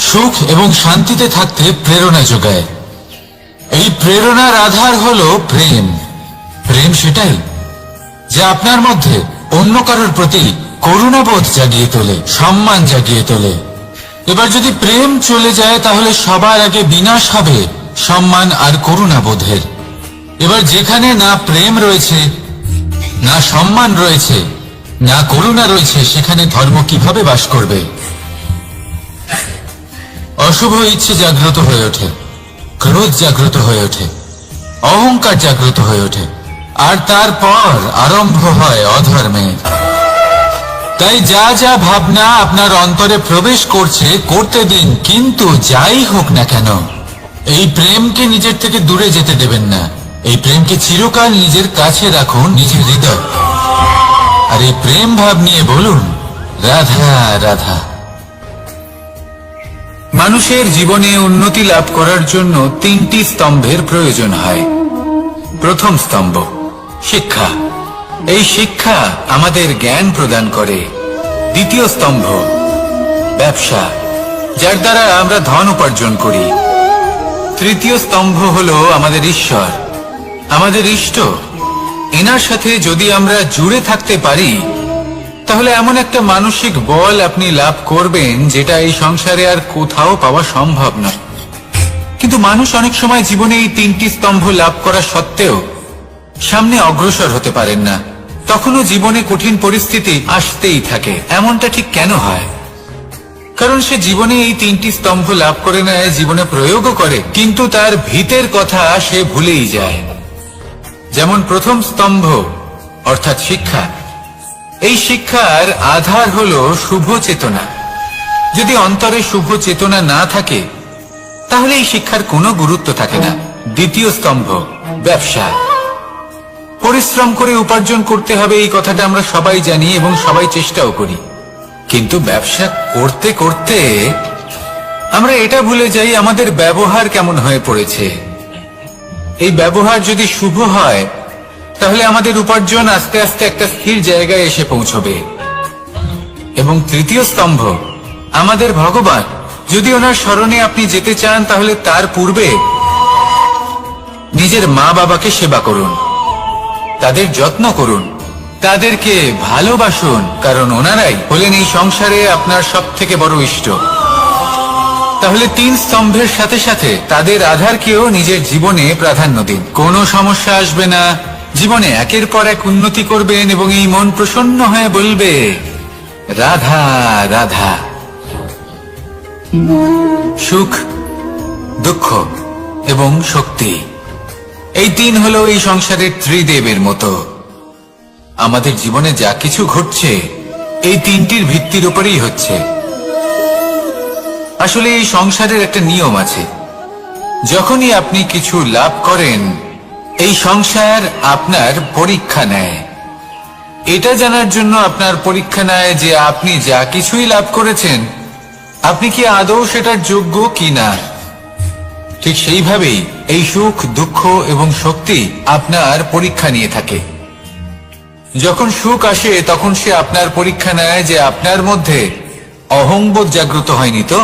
সুখ এবং শান্তিতে থাকতে প্রেরণা যোগায়। এই প্রেরণার আধার হলো প্রেম। প্রেম সেটাই যা আপনার মধ্যে অন্য কারোর প্রতি করুণাবোধ জাগিয়ে তোলে, সম্মান জাগিয়ে তোলে। এবার যদি প্রেম চলে যায় তাহলে সবার আগে বিনাশ হবে সম্মান আর করুণাবোধের। এবার যেখানে না প্রেম রয়েছে, না সম্মান রয়েছে, না করুণা রয়েছে, সেখানে ধর্ম কিভাবে বাস করবে? অশুভ ইচ্ছে জাগ্রত হয়ে ওঠে, ক্রোধ জাগ্রত হয়ে ওঠে, অহংকার জাগ্রত হয়ে ওঠে, আর তারপর আরম্ভ হয় অধর্মের। তাই যা যা ভাবনা আপনার অন্তরে প্রবেশ করছে করতে দিন, কিন্তু যাই হোক না কেন এই প্রেমকে নিজের থেকে দূরে যেতে দেবেন না। এই প্রেমকে চিরকাল নিজের কাছে রাখুন, নিজের হৃদয়। আর এই প্রেম ভাব নিয়ে বলুন, রাধা রাধা। মানুষের জীবনে উন্নতি লাভ করার জন্য 3টি স্তম্ভের প্রয়োজন হয়। প্রথম স্তম্ভ শিক্ষা। এই শিক্ষা আমাদের জ্ঞান প্রদান করে। দ্বিতীয় স্তম্ভ ব্যবসা, যার দ্বারা আমরা ধন উপার্জন করি। তৃতীয় স্তম্ভ হলো আমাদের ঈশ্বর, আমাদের ইষ্ট। এনার সাথে যদি আমরা জুড়ে থাকতে পারি তাহলে এমন একটা মানসিক বল আপনি লাভ করবেন যেটা এই সংসারে আর কোথাও পাওয়া সম্ভব নয়। কিন্তু মানুষ অনেক সময় জীবনে এই 3টি স্তম্ভ লাভ করা সত্ত্বেও সামনে অগ্রসর হতে পারেন না। তখনও জীবনে কঠিন পরিস্থিতি আসতেই থাকে। এমনটা ঠিক কেন হয়? কারণ সে জীবনে এই 3টি স্তম্ভ লাভ করে নেয়, জীবনে প্রয়োগও করে, কিন্তু তার ভিতের কথা সে ভুলেই যায়। যেমন প্রথম স্তম্ভ অর্থাৎ শিক্ষা। এই শিক্ষার আধার হলো শুভ চেতনা। যদি অন্তরে শুভ চেতনা না থাকে তাহলে এই শিক্ষার কোনো গুরুত্ব থাকে না। দ্বিতীয় স্তম্ভ ব্যবসা। পরিশ্রম করে উপার্জন করতে হবে, এই কথাটা আমরা সবাই জানি এবং সবাই চেষ্টাও করি। কিন্তু ব্যবসা করতে করতে আমরা এটা ভুলে যাই আমাদের ব্যবহার কেমন হয়ে পড়েছে। এই ব্যবহার যদি শুভ হয় তাহলে আমাদের উপার্জন আস্তে আস্তে একটা স্থির জায়গায় এসে পৌঁছবে। এবং তৃতীয় স্তম্ভ আমাদের ভগবান। যদি ওনার স্মরণে আপনি যেতে চান তাহলে তার পূর্বে নিজের মা বাবাকে সেবা করুন, তাদের যত্ন করুন, তাদেরকে ভালোবাসুন, কারণ ওনারাই হলেন এই সংসারে আপনার সবথেকে বড় ইষ্ট। তাহলে 3 স্তম্ভের সাথে সাথে তাদের আধারকেও নিজের জীবনে প্রাধান্য দিন। কোনো সমস্যা আসবে না, জীবনে একের পর এক উন্নতি করবেন এবং এই মন প্রসন্ন হয়ে বলবে রাধা রাধা। সুখ, দুঃখ এবং শক্তি, এই 3 হলো এই সংসারের ত্রিদেবের মতো। আমাদের জীবনে যা কিছু ঘটছে এই 3টির ভিত্তির উপরেই হচ্ছে। আসলে এই সংসারের একটা নিয়ম আছে, যখনই আপনি কিছু লাভ করেন এই সংসার আপনার পরীক্ষা নেয়। এটা জানার জন্য আপনার পরীক্ষা নেয় যে আপনি যা কিছুই লাভ করেছেন আপনি কি আদৌ সেটার যোগ্য কিনা। ঠিক সেইভাবেই এই সুখ, দুঃখ এবং শক্তি আপনার পরীক্ষা নিয়ে থাকে। যখন সুখ আসে তখন সে আপনার পরীক্ষা নেয় যে আপনার মধ্যে অহংবোধ জাগ্রত হয়নি তো।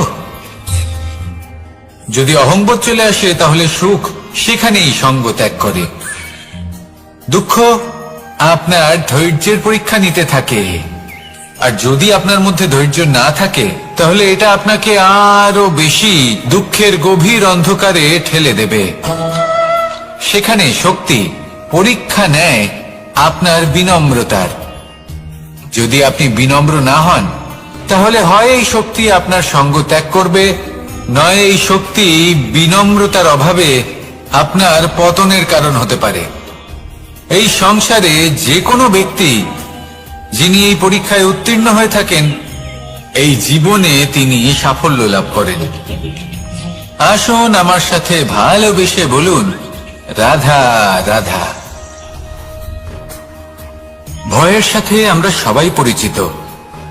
যদি অহংবোধ চলে আসে তাহলে সুখ সেখানেই সঙ্গ ত্যাগ করে। দুঃখ আপনার ধৈর্যের পরীক্ষা নিতে থাকে, আর যদি আপনার মধ্যে ধৈর্য না থাকে তাহলে এটা আপনাকে আরো বেশি দুঃখের গভীর অন্ধকারে ঠেলে দেবে। সেখানে শক্তি পরীক্ষা নেয় আপনার বিনম্রতার। যদি আপনি বিনম্র না হন তাহলে হয় এই শক্তি আপনার সঙ্গ ত্যাগ করবে, নয় এই শক্তি বিনম্রতার অভাবে আপনার পতনের কারণ হতে পারে। এই সংসারে যে কোনো ব্যক্তি যিনি এই পরীক্ষায় উত্তীর্ণ হয়ে থাকেন এই জীবনে তিনি সাফল্য লাভ করেন। আসুন আমার সাথে ভালোবেসে বলুন রাধা রাধা। ভয়ের সাথে আমরা সবাই পরিচিত,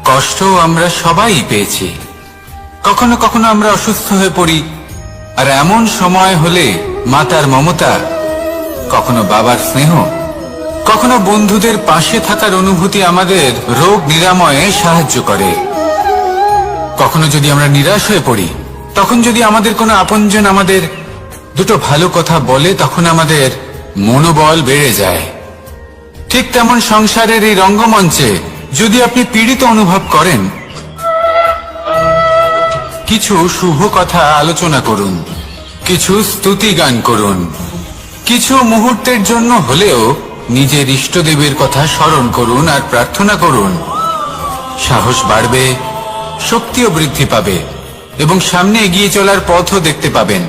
কষ্ট আমরা সবাই পেয়েছি। কখনো কখনো আমরা অসুস্থ হয়ে পড়ি, আর এমন সময় হলে মাতার মমতা, কখনো বাবার স্নেহ, কখনো বন্ধুদের পাশে থাকার অনুভূতি আমাদের রোগ নিরাময়ে সাহায্য করে। কখনো যদি আমরা নিরাশ হয়ে পড়ি তখন যদি আমাদের কোনো আপনজন আমাদের দুটো ভালো কথা বলে তখন আমাদের মনোবল বেড়ে যায়। ঠিক তেমন সংসারের এই রঙ্গমঞ্চে যদি আপনি পীড়িত অনুভব করেন, কিছু শুভ কথা আলোচনা করুন, কিছু স্তুতি গান করুন, কিছু মুহূর্তের জন্য হলেও নিজের ইষ্টদেবের কথা স্মরণ করুন আর প্রার্থনা করুন। সাহস বাড়বে, শক্তিও বৃদ্ধি পাবে এবং সামনে এগিয়ে চলার পথও দেখতে পাবেন।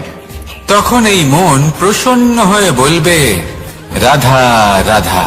তখন এই মন প্রসন্ন হয়ে বলবে, রাধা রাধা।